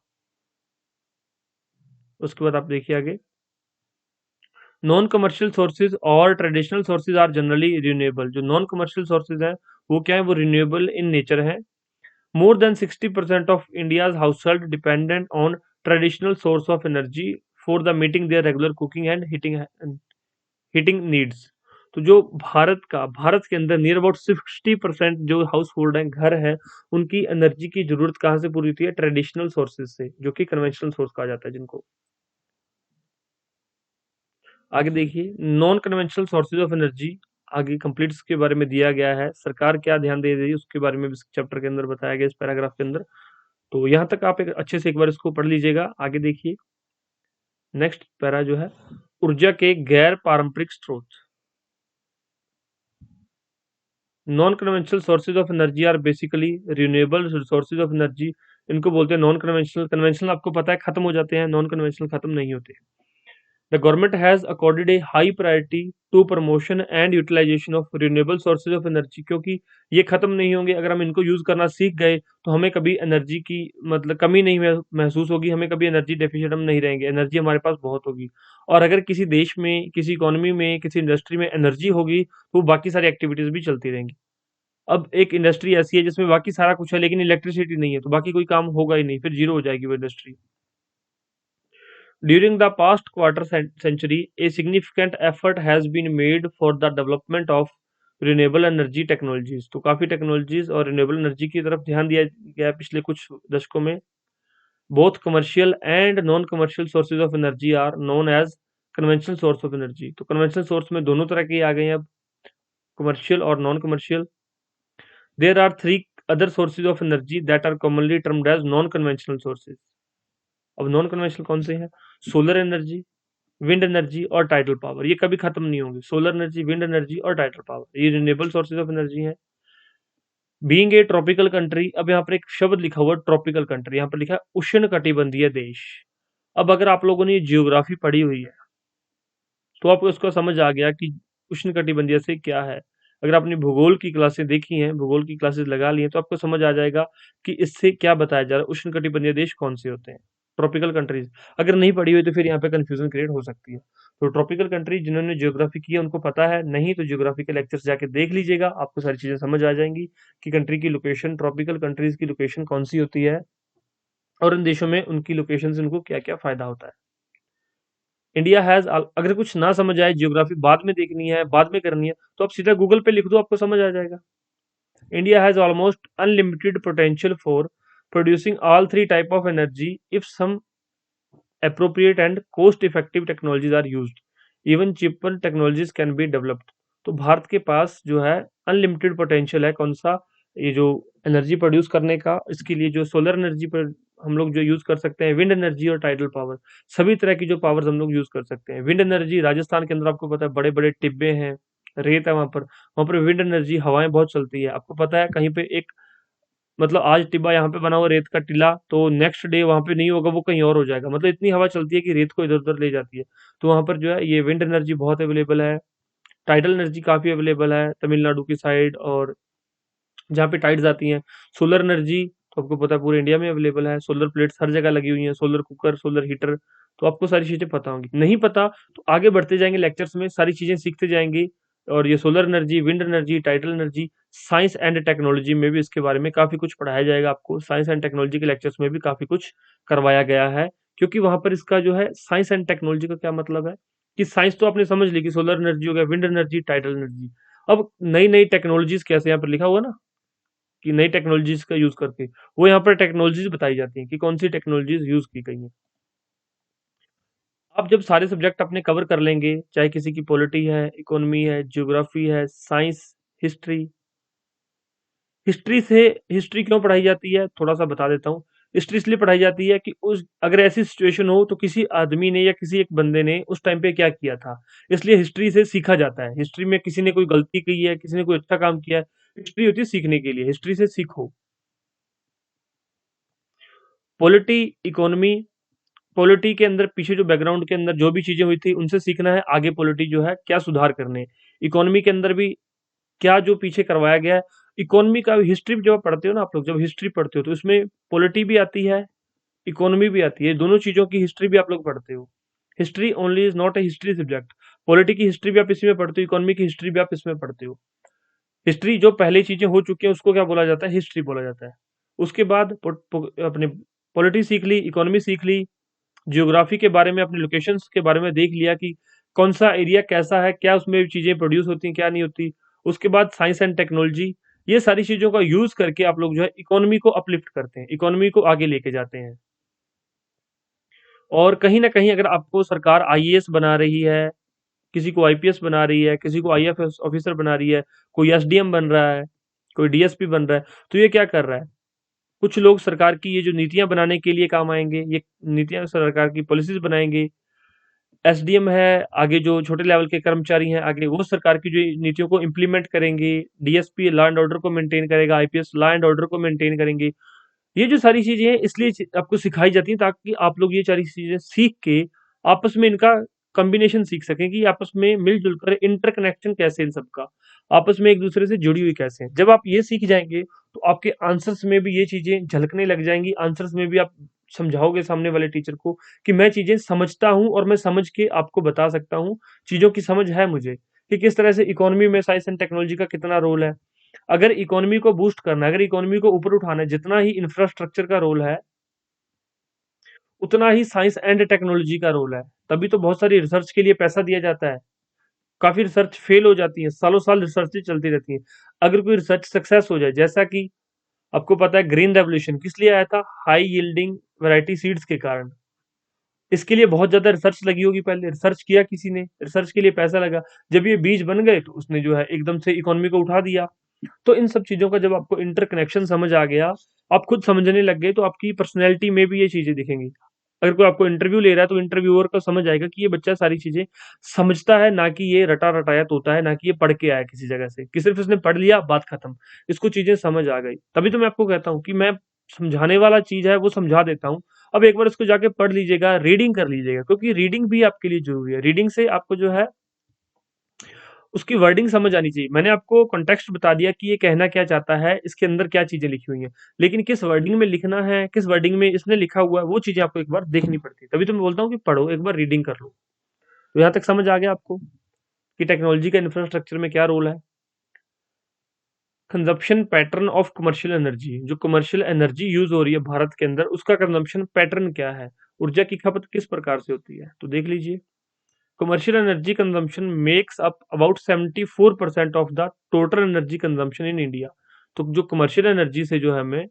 उसके बाद आप देखिए आगे, नॉन कमर्शियल सोर्सेज और traditional sources are generally renewable. जो नॉन कमर्शियल सोर्सेज हैं वो क्या है, वो रिन्यूएबल इन नेचर है। More than 60% of India's household dependent on traditional source of energy for the meeting their regular cooking and heating needs। तो जो भारत के अंदर नियर अबाउट 60% जो हाउस होल्ड है, घर है, उनकी एनर्जी की जरूरत कहाँ से पूरी होती है, ट्रेडिशनल सोर्सेज से, जो कि कन्वेंशनल सोर्स कहा जाता है जिनको। आगे देखिए non conventional sources of energy, आगे कंप्लीट्स के बारे में दिया गया है, सरकार क्या ध्यान दे रही है उसके बारे में भी इस चैप्टर के अंदर बताया गया, इस पैराग्राफ के अंदर। तो यहाँ तक आप एक अच्छे से एक बार इसको पढ़ लीजिएगा। आगे देखिए नेक्स्ट पैरा जो है, ऊर्जा के गैर पारंपरिक स्रोत। Non conventional sources of energy are basically renewable sources of energy. इनको बोलते हैं नॉन कन्वेंशनल। कन्वेंशनल आपको पता है खत्म हो जाते हैं, नॉन कन्वेंशनल खत्म नहीं होते। The government has accorded a high priority to promotion and utilization of renewable sources of energy। क्योंकि ये खत्म नहीं होंगे, अगर हम इनको यूज करना सीख गए तो हमें कभी एनर्जी की मतलब कमी नहीं महसूस होगी, हमें कभी एनर्जी डेफिशिएट हम नहीं रहेंगे, एनर्जी हमारे पास बहुत होगी। और अगर किसी देश में, किसी इकोनॉमी में, किसी इंडस्ट्री में एनर्जी होगी तो बाकी सारी एक्टिविटीज भी चलती रहेंगी। अब एक इंडस्ट्री ऐसी है जिसमें बाकी सारा कुछ है लेकिन इलेक्ट्रिसिटी नहीं है, तो बाकी कोई काम होगा ही नहीं, फिर जीरो हो जाएगी वो industry. During the past quarter century, a significant effort has been made for the development of renewable energy technologies। तो काफी टेक्नोलॉजीज और रिन्यूएबल एनर्जी की तरफ ध्यान दिया गया है पिछले कुछ दशकों में। Both commercial and non commercial sources of energy are known as conventional source of energy. तो कन्वेंशनल सोर्स में दोनों तरह के आ गए हैं अब, कमर्शियल और non commercial. There are three other sources of energy that are commonly termed as non conventional sources. अब नॉन कन्वेंशनल कौन से हैं, सोलर एनर्जी, विंड एनर्जी और टाइडल पावर। ये कभी खत्म नहीं होंगे, सोलर एनर्जी, विंड एनर्जी और टाइडल पावर, ये रिन्यूएबल सोर्सेज ऑफ एनर्जी हैं। बीइंग ए ट्रॉपिकल कंट्री, अब यहाँ पर एक शब्द लिखा हुआ है ट्रॉपिकल कंट्री, यहाँ पर लिखा है उष्ण कटिबंधीय देश। अब अगर आप लोगों ने जियोग्राफी पढ़ी हुई है तो आपको इसको समझ आ गया कि उष्ण कटिबंधीय से क्या है। अगर आपने भूगोल की क्लासें देखी हैं, भूगोल की क्लासेस लगा ली हैं, तो आपको समझ आ जाएगा कि इससे क्या बताया जा रहा है, उष्णकटिबंधीय देश कौन से होते हैं, ट्रॉपिकल कंट्रीज। अगर नहीं पढ़ी हुई तो फिर यहाँ पे कंफ्यूजन क्रिएट हो सकती है। तो ट्रॉपिकल कंट्री जिन्होंने ज्योग्राफी की है उनको पता है, नहीं तो ज्योग्राफी के लेक्चर्स जाके देख लीजिएगा, आपको सारी चीजें समझ आ जाएंगी कि कंट्री की लोकेशन, ट्रॉपिकल कंट्रीज की लोकेशन कौन सी होती है, और इन देशों में उनकी लोकेशन से उनको क्या क्या फायदा होता है। इंडिया हैज, अगर कुछ ना समझ आए, जियोग्राफी बाद में देखनी है, बाद में करनी है, तो आप सीधा गूगल पे लिख दो, आपको समझ आ जाएगा। India has almost unlimited potential for producing all three type of energy if some appropriate and cost effective technologies are used, even cheaper technologies can be developed। तो भारत के पास जो है अनलिमिटेड पोटेंशियल है, कौन सा, ये जो एनर्जी प्रोड्यूस करने का, इसके लिए जो सोलर एनर्जी पर हम लोग जो यूज कर सकते हैं, विंड एनर्जी और टाइडल पावर, सभी तरह की जो पावर्स हम लोग यूज कर सकते हैं। विंड एनर्जी राजस्थान के अंदर आपको पता है बड़े बड़े टिब्बे हैं, रेत है वहां पर विंड एनर्जी, हवाएं बहुत चलती है। आपको पता है कहीं पे एक, मतलब आज टिब्बा यहाँ पे बना हुआ रेत का टीला, तो नेक्स्ट डे वहां पे नहीं होगा, वो कहीं और हो जाएगा। मतलब इतनी हवा चलती है कि रेत को इधर उधर ले जाती है। तो वहां पर जो है ये विंड एनर्जी बहुत अवेलेबल है। टाइडल एनर्जी काफी अवेलेबल है तमिलनाडु की साइड, और जहाँ पे टाइड्स आती हैं। सोलर एनर्जी तो आपको पता है पूरे इंडिया में अवेलेबल है, सोलर प्लेट्स हर जगह लगी हुई हैं, सोलर कुकर, सोलर हीटर। तो आपको सारी चीजें पता होंगी, नहीं पता तो आगे बढ़ते जाएंगे लेक्चर्स में, सारी चीजें सीखते जाएंगे। और ये solar energy, wind energy, tidal energy, science and technology में भी इसके बारे में काफी कुछ पढ़ाया जाएगा आपको। साइंस एंड टेक्नोलॉजी के लेक्चर्स में भी काफी कुछ करवाया गया है, क्योंकि वहां पर इसका जो है साइंस एंड टेक्नोलॉजी का क्या मतलब है, कि साइंस तो आपने समझ ली कि सोलर एनर्जी हो गया, विंड एनर्जी, टाइडल एनर्जी। अब नई नई टेक्नोलॉजीज कैसे, यहाँ पर लिखा हुआ ना कि नई टेक्नोलॉजीज का यूज करके, वो यहाँ पर टेक्नोलॉजीज बताई जाती हैं कि कौन सी टेक्नोलॉजीज यूज की गई हैं। आप जब सारे सब्जेक्ट अपने कवर कर लेंगे, चाहे किसी की पॉलिटी है, इकोनॉमी है, ज्योग्राफी है, साइंस, हिस्ट्री। हिस्ट्री से, हिस्ट्री क्यों पढ़ाई जाती है थोड़ा सा बता देता हूँ। हिस्ट्री इसलिए पढ़ाई जाती है कि उस, अगर ऐसी सिचुएशन हो तो किसी आदमी ने या किसी एक बंदे ने उस टाइम पे क्या किया था, इसलिए हिस्ट्री से सीखा जाता है। हिस्ट्री में किसी ने कोई गलती की है, किसी ने कोई अच्छा काम किया है, हिस्ट्री होती है सीखने के लिए, हिस्ट्री से सीखो। पॉलिटी, इकोनॉमी, पॉलिटी के अंदर पीछे जो बैकग्राउंड के अंदर जो भी चीजें हुई थी उनसे सीखना है, आगे पॉलिटी जो है क्या सुधार करने। इकोनॉमी के अंदर भी क्या जो पीछे करवाया गया है। इकोनॉमी का हिस्ट्री जब आप पढ़ते हो ना, आप लोग जब हिस्ट्री पढ़ते हो तो इसमें पॉलिटी भी आती है, इकोनॉमी भी आती है, दोनों चीजों की हिस्ट्री भी आप लोग पढ़ते हो। History only is not a history subject. Polity की हिस्ट्री भी आप इसी में पढ़ते हो, इकोनॉमी की हिस्ट्री भी आप इसमें पढ़ते हो। हिस्ट्री जो पहले चीजें हो चुकी हैं उसको क्या बोला जाता है, हिस्ट्री बोला जाता है। उसके बाद अपने पॉलिटी सीख ली, इकोनॉमी सीख ली, जियोग्राफी के बारे में, अपने लोकेशंस के बारे में देख लिया कि कौन सा एरिया कैसा है, क्या उसमें चीजें प्रोड्यूस होती हैं, क्या नहीं होती। उसके बाद साइंस एंड टेक्नोलॉजी, ये सारी चीजों का यूज करके आप लोग जो है इकोनॉमी को अपलिफ्ट करते हैं, इकोनॉमी को आगे लेके जाते हैं। और कहीं ना कहीं अगर आपको सरकार आईएएस बना रही है, किसी को आईपीएस बना रही है, किसी को आईएफएस ऑफिसर बना रही है, कोई एसडीएम बन रहा है, कोई डीएसपी बन रहा है, तो ये क्या कर रहा है, कुछ लोग सरकार की ये जो नीतियां बनाने के लिए काम आएंगे, ये नीतियां सरकार की पॉलिसीज बनाएंगे। एसडीएम है, आगे जो छोटे लेवल के कर्मचारी हैं, आगे वो सरकार की जो नीतियों को इम्प्लीमेंट करेंगे। डीएसपी लॉ एंड ऑर्डर को मेंटेन करेगा, आईपीएस लॉ एंड ऑर्डर को मेंटेन करेंगे। ये जो सारी चीजें हैं इसलिए आपको सिखाई जाती हैं, ताकि आप लोग ये सारी चीजें सीख के आपस में इनका कॉम्बिनेशन सीख सकें कि आपस में मिलजुल कर इंटरकनेक्शन कैसे इन सबका, आपस में एक दूसरे से जुड़ी हुई कैसे है। जब आप ये सीख जाएंगे तो आपके आंसर्स में भी ये चीजें झलकने लग जाएंगी, आंसर्स में भी आप समझाओगे सामने वाले टीचर को कि मैं चीजें समझता हूँ और मैं समझ के आपको बता सकता हूँ, चीजों की समझ है मुझे कि किस तरह से इकोनॉमी में साइंस एंड टेक्नोलॉजी का कितना रोल है। अगर इकोनॉमी को बूस्ट करना है, अगर इकोनॉमी को ऊपर उठाना है, जितना ही इंफ्रास्ट्रक्चर का रोल है उतना ही साइंस एंड टेक्नोलॉजी का रोल है। तभी तो बहुत सारी रिसर्च के लिए पैसा दिया जाता है। काफी रिसर्च फेल हो जाती है, सालों साल रिसर्च चलती रहती है। अगर कोई रिसर्च सक्सेस हो जाए, जैसा कि आपको पता है ग्रीन रेवोल्यूशन किस लिए आया था, हाई यील्डिंग वैरायटी सीड्स के कारण। इसके लिए बहुत ज्यादा रिसर्च लगी होगी, पहले रिसर्च किया किसी ने, रिसर्च के लिए पैसा लगा, जब ये बीज बन गए तो उसने जो है एकदम से इकोनॉमी को उठा दिया। तो इन सब चीजों का जब आपको इंटरकनेक्शन समझ आ गया, आप खुद समझने लग गए, तो आपकी पर्सनैलिटी में भी ये चीजें दिखेंगी। अगर कोई आपको इंटरव्यू ले रहा है तो इंटरव्यूअर को समझ आएगा कि ये बच्चा सारी चीजें समझता है, ना कि ये रटा रटाया तोता है, ना कि ये पढ़ के आया किसी जगह से कि सिर्फ इसने पढ़ लिया बात खत्म। इसको चीजें समझ आ गई, तभी तो मैं आपको कहता हूँ कि मैं समझाने वाला चीज है वो समझा देता हूँ। अब एक बार इसको जाके पढ़ लीजिएगा, रीडिंग कर लीजिएगा, क्योंकि रीडिंग भी आपके लिए जरूरी है। रीडिंग से आपको जो है उसकी वर्डिंग समझ आनी चाहिए। मैंने आपको कॉन्टेक्स्ट बता दिया कि ये कहना क्या चाहता है, इसके अंदर क्या चीजें लिखी हुई हैं, लेकिन किस वर्डिंग में लिखना है, किस वर्डिंग में इसने लिखा हुआ है, वो चीजें आपको एक बार देखनी पड़ती है। तभी तो मैं बोलता हूँ कि पढ़ो, एक बार रीडिंग कर लो। तो यहाँ तक समझ आ गया आपको कि टेक्नोलॉजी का इंफ्रास्ट्रक्चर में क्या रोल है। Consumption pattern of commercial energy, जो कमर्शियल एनर्जी यूज हो रही है भारत के अंदर, उसका कंजप्शन पैटर्न क्या है, ऊर्जा की खपत किस प्रकार से होती है, तो देख लीजिए। Commercial energy consumption makes up about 74% of the total energy consumption in India. तो जो कमर्शियल एनर्जी से जो है हमें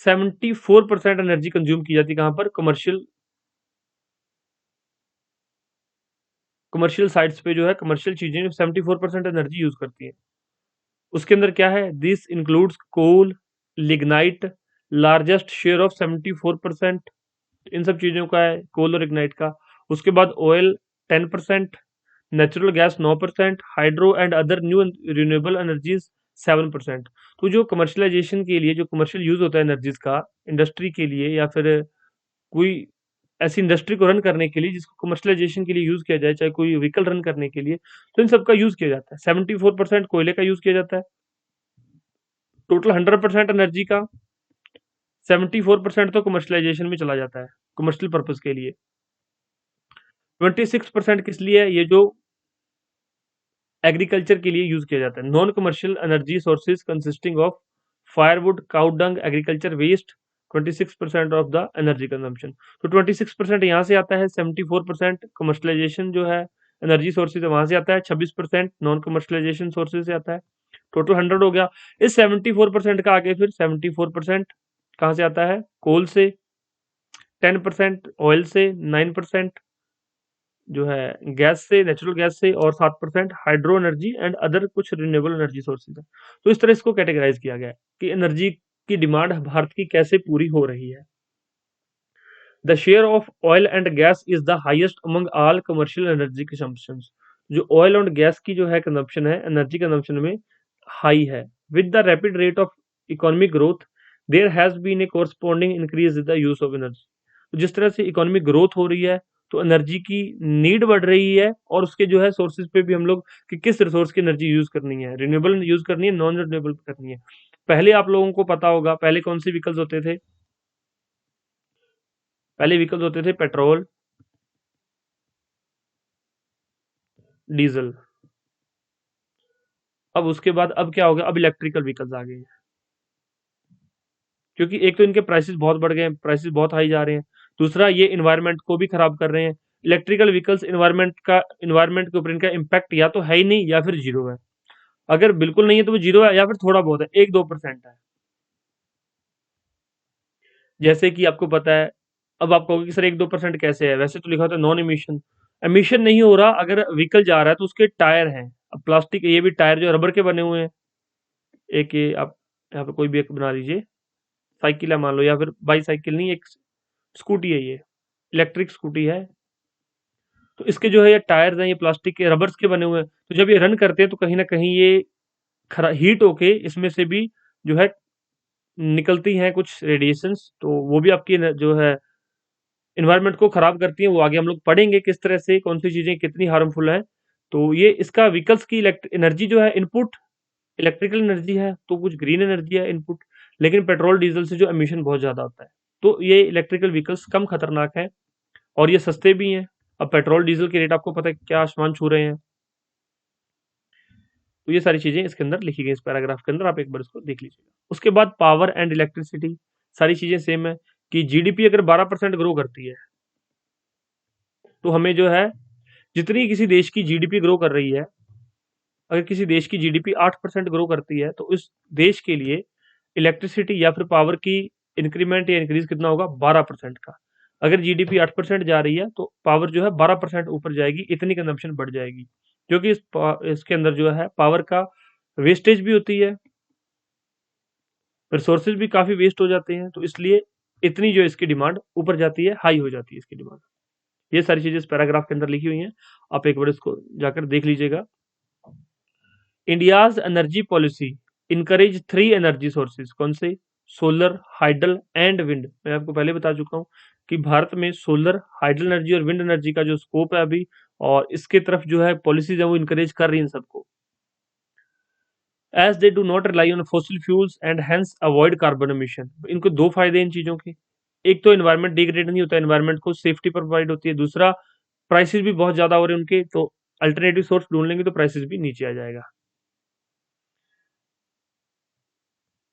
74% एनर्जी कंज्यूम की जाती है, कहां पर, कमर्शियल कमर्शियल साइट्स पे जो है, कमर्शियल चीजें 74% एनर्जी यूज करती है। उसके अंदर क्या है, this includes coal, lignite, largest share of 74%, इन सब चीजों का है कोल और इग्नाइट का। उसके बाद oil 10%, natural gas 9%, hydro and other new renewable energies 7%। तो जो कमर्शलाइजेशन के लिए, जो कमर्शियल यूज होता है एनर्जीज का इंडस्ट्री के लिए, या फिर कोई ऐसी इंडस्ट्री को रन करने के लिए जिसको कमर्शलाइजेशन के लिए यूज किया जाए, चाहे कोई व्हीकल रन करने के लिए, तो इन सब का यूज किया जाता है। 74% कोयले का यूज किया जाता है। टोटल 100% एनर्जी का 74% तो कमर्शलाइजेशन में चला जाता है, कमर्शियल पर्पज के लिए। 26% किस लिए है, ये जो एग्रीकल्चर के लिए यूज किया जाता है। Non commercial energy sources consisting of firewood, cow dung, agriculture waste, 26% of the energy consumption. तो 26% यहाँ से आता है, 74% कमर्शलाइजेशन जो है एनर्जी सोर्सेज वहां से आता है, 26% नॉन कमर्शलाइजेशन सोर्सेज से आता है। टोटल 100 हो गया। इस 74% का आगे फिर 74% कहाँ से आता है, कोल से, 10% ऑयल से, 9% जो है गैस से, नेचुरल गैस से, और 7% हाइड्रो एनर्जी एंड अदर कुछ रिन्यूएबल एनर्जी सोर्सेज है। तो इस तरह इसको कैटेगराइज किया गया है कि एनर्जी की डिमांड भारत की कैसे पूरी हो रही है। The share of oil and gas is the highest among all commercial energy consumption. जो ऑयल और गैस की जो है कंजम्पशन है, एनर्जी कंजम्पशन में हाई है। With the rapid rate of economic growth there has been a corresponding increase in the use of energy. तो जिस तरह से इकोनॉमिक ग्रोथ हो रही है, तो एनर्जी की नीड बढ़ रही है, और उसके जो है सोर्सेज पे भी हम लोग कि किस रिसोर्स की एनर्जी यूज करनी है, रिन्यूएबल यूज करनी है, नॉन रिन्यूएबल करनी है। पहले आप लोगों को पता होगा, पहले कौन से व्हीकल्स होते थे, पहले व्हीकल्स होते थे पेट्रोल, डीजल। अब उसके बाद अब क्या हो गया, अब इलेक्ट्रिकल व्हीकल्स आ गए हैं, क्योंकि एक तो इनके प्राइसेस बहुत बढ़ गए हैं, प्राइसेस बहुत हाई जा रहे हैं। दूसरा, ये इन्वायरमेंट को भी खराब कर रहे हैं। इलेक्ट्रिकल व्हीकल्स इन्वायरमेंट के ऊपर इनका इम्पैक्ट या तो है ही नहीं, या फिर जीरो है। अगर बिल्कुल नहीं है तो वो जीरो है, या फिर थोड़ा बहुत है, 1-2% है। जैसे कि आपको पता है, अब आप कहोगे कि सर 1-2% कैसे है, वैसे तो लिखा होता है नॉन एमिशन। एमिशन नहीं हो रहा अगर व्हीकल जा रहा है तो उसके टायर हैं। अब प्लास्टिक, ये भी टायर जो रबर के बने हुए हैं। एक ये आप यहाँ पे कोई भी एक बना लीजिए, साइकिल है मान लो, या फिर बाईसाइकिल नहीं, एक स्कूटी है, ये इलेक्ट्रिक स्कूटी है। तो इसके जो है ये टायर्स हैं, ये प्लास्टिक के, रबर्स के बने हुए हैं। तो जब ये रन करते हैं तो कहीं ना कहीं ये खरा हीट होके इसमें से भी जो है निकलती हैं कुछ रेडिएशंस, तो वो भी आपकी जो है इन्वायरमेंट को खराब करती हैं। वो आगे हम लोग पढ़ेंगे किस तरह से कौन सी चीजें कितनी हार्मफुल हैं। तो ये इसका व्हीकल्स की एनर्जी जो है इनपुट इलेक्ट्रिकल एनर्जी है, तो कुछ ग्रीन एनर्जी है इनपुट, लेकिन पेट्रोल डीजल से जो एमिशन बहुत ज्यादा होता है। तो ये इलेक्ट्रिकल व्हीकल्स कम खतरनाक है, और ये सस्ते भी हैं। अब पेट्रोल डीजल के रेट आपको पता है क्या आसमान छू रहे हैं। तो ये सारी चीजें इसके अंदर लिखी गई, इस पैराग्राफ के अंदर, आप एक बार इसको देख लीजिएगा। उसके बाद पावर एंड इलेक्ट्रिसिटी, सारी चीजें सेम है कि जीडीपी अगर 12% ग्रो करती है, तो हमें जो है जितनी किसी देश की जीडीपी ग्रो कर रही है, अगर किसी देश की जीडीपी 8% ग्रो करती है, तो उस देश के लिए इलेक्ट्रिसिटी या फिर पावर की इंक्रीमेंट या इंक्रीज कितना होगा, 12% का। अगर जीडीपी 8% जा रही है तो पावर जो है 12% ऊपर जाएगी, इतनी कंजम्पशन बढ़ जाएगी। क्योंकि इसके अंदर जो है पावर का वेस्टेज भी होती है, रिसोर्सेज भी काफी वेस्ट हो जाते हैं, तो इसलिए इतनी जो इसकी डिमांड ऊपर जाती है, हाई हो जाती है इसकी डिमांड। ये सारी चीजें इस पैराग्राफ के अंदर लिखी हुई हैं, आप एक बार इसको जाकर देख लीजिएगा। India's energy policy encourage 3 energy sources, कौन से, सोलर, हाइडल एंड विंड। मैं आपको पहले बता चुका हूं कि भारत में सोलर, हाइडल एनर्जी और विंड एनर्जी का जो स्कोप है अभी, और इसके तरफ जो है पॉलिसीज है वो इंकरेज कर रही हैं सबको, as they do not rely on fossil fuels and hence avoid carbon emission. इनको दो फायदे हैं इन चीजों के, एक तो एनवायरमेंट डिग्रेड नहीं होता, एनवायरमेंट को सेफ्टी प्रोवाइड होती है, दूसरा प्राइसेस भी बहुत ज्यादा हो रहे हैं उनके, तो अल्टरनेटिव सोर्स ढूंढ लेंगे तो प्राइसेस भी नीचे आ जाएगा।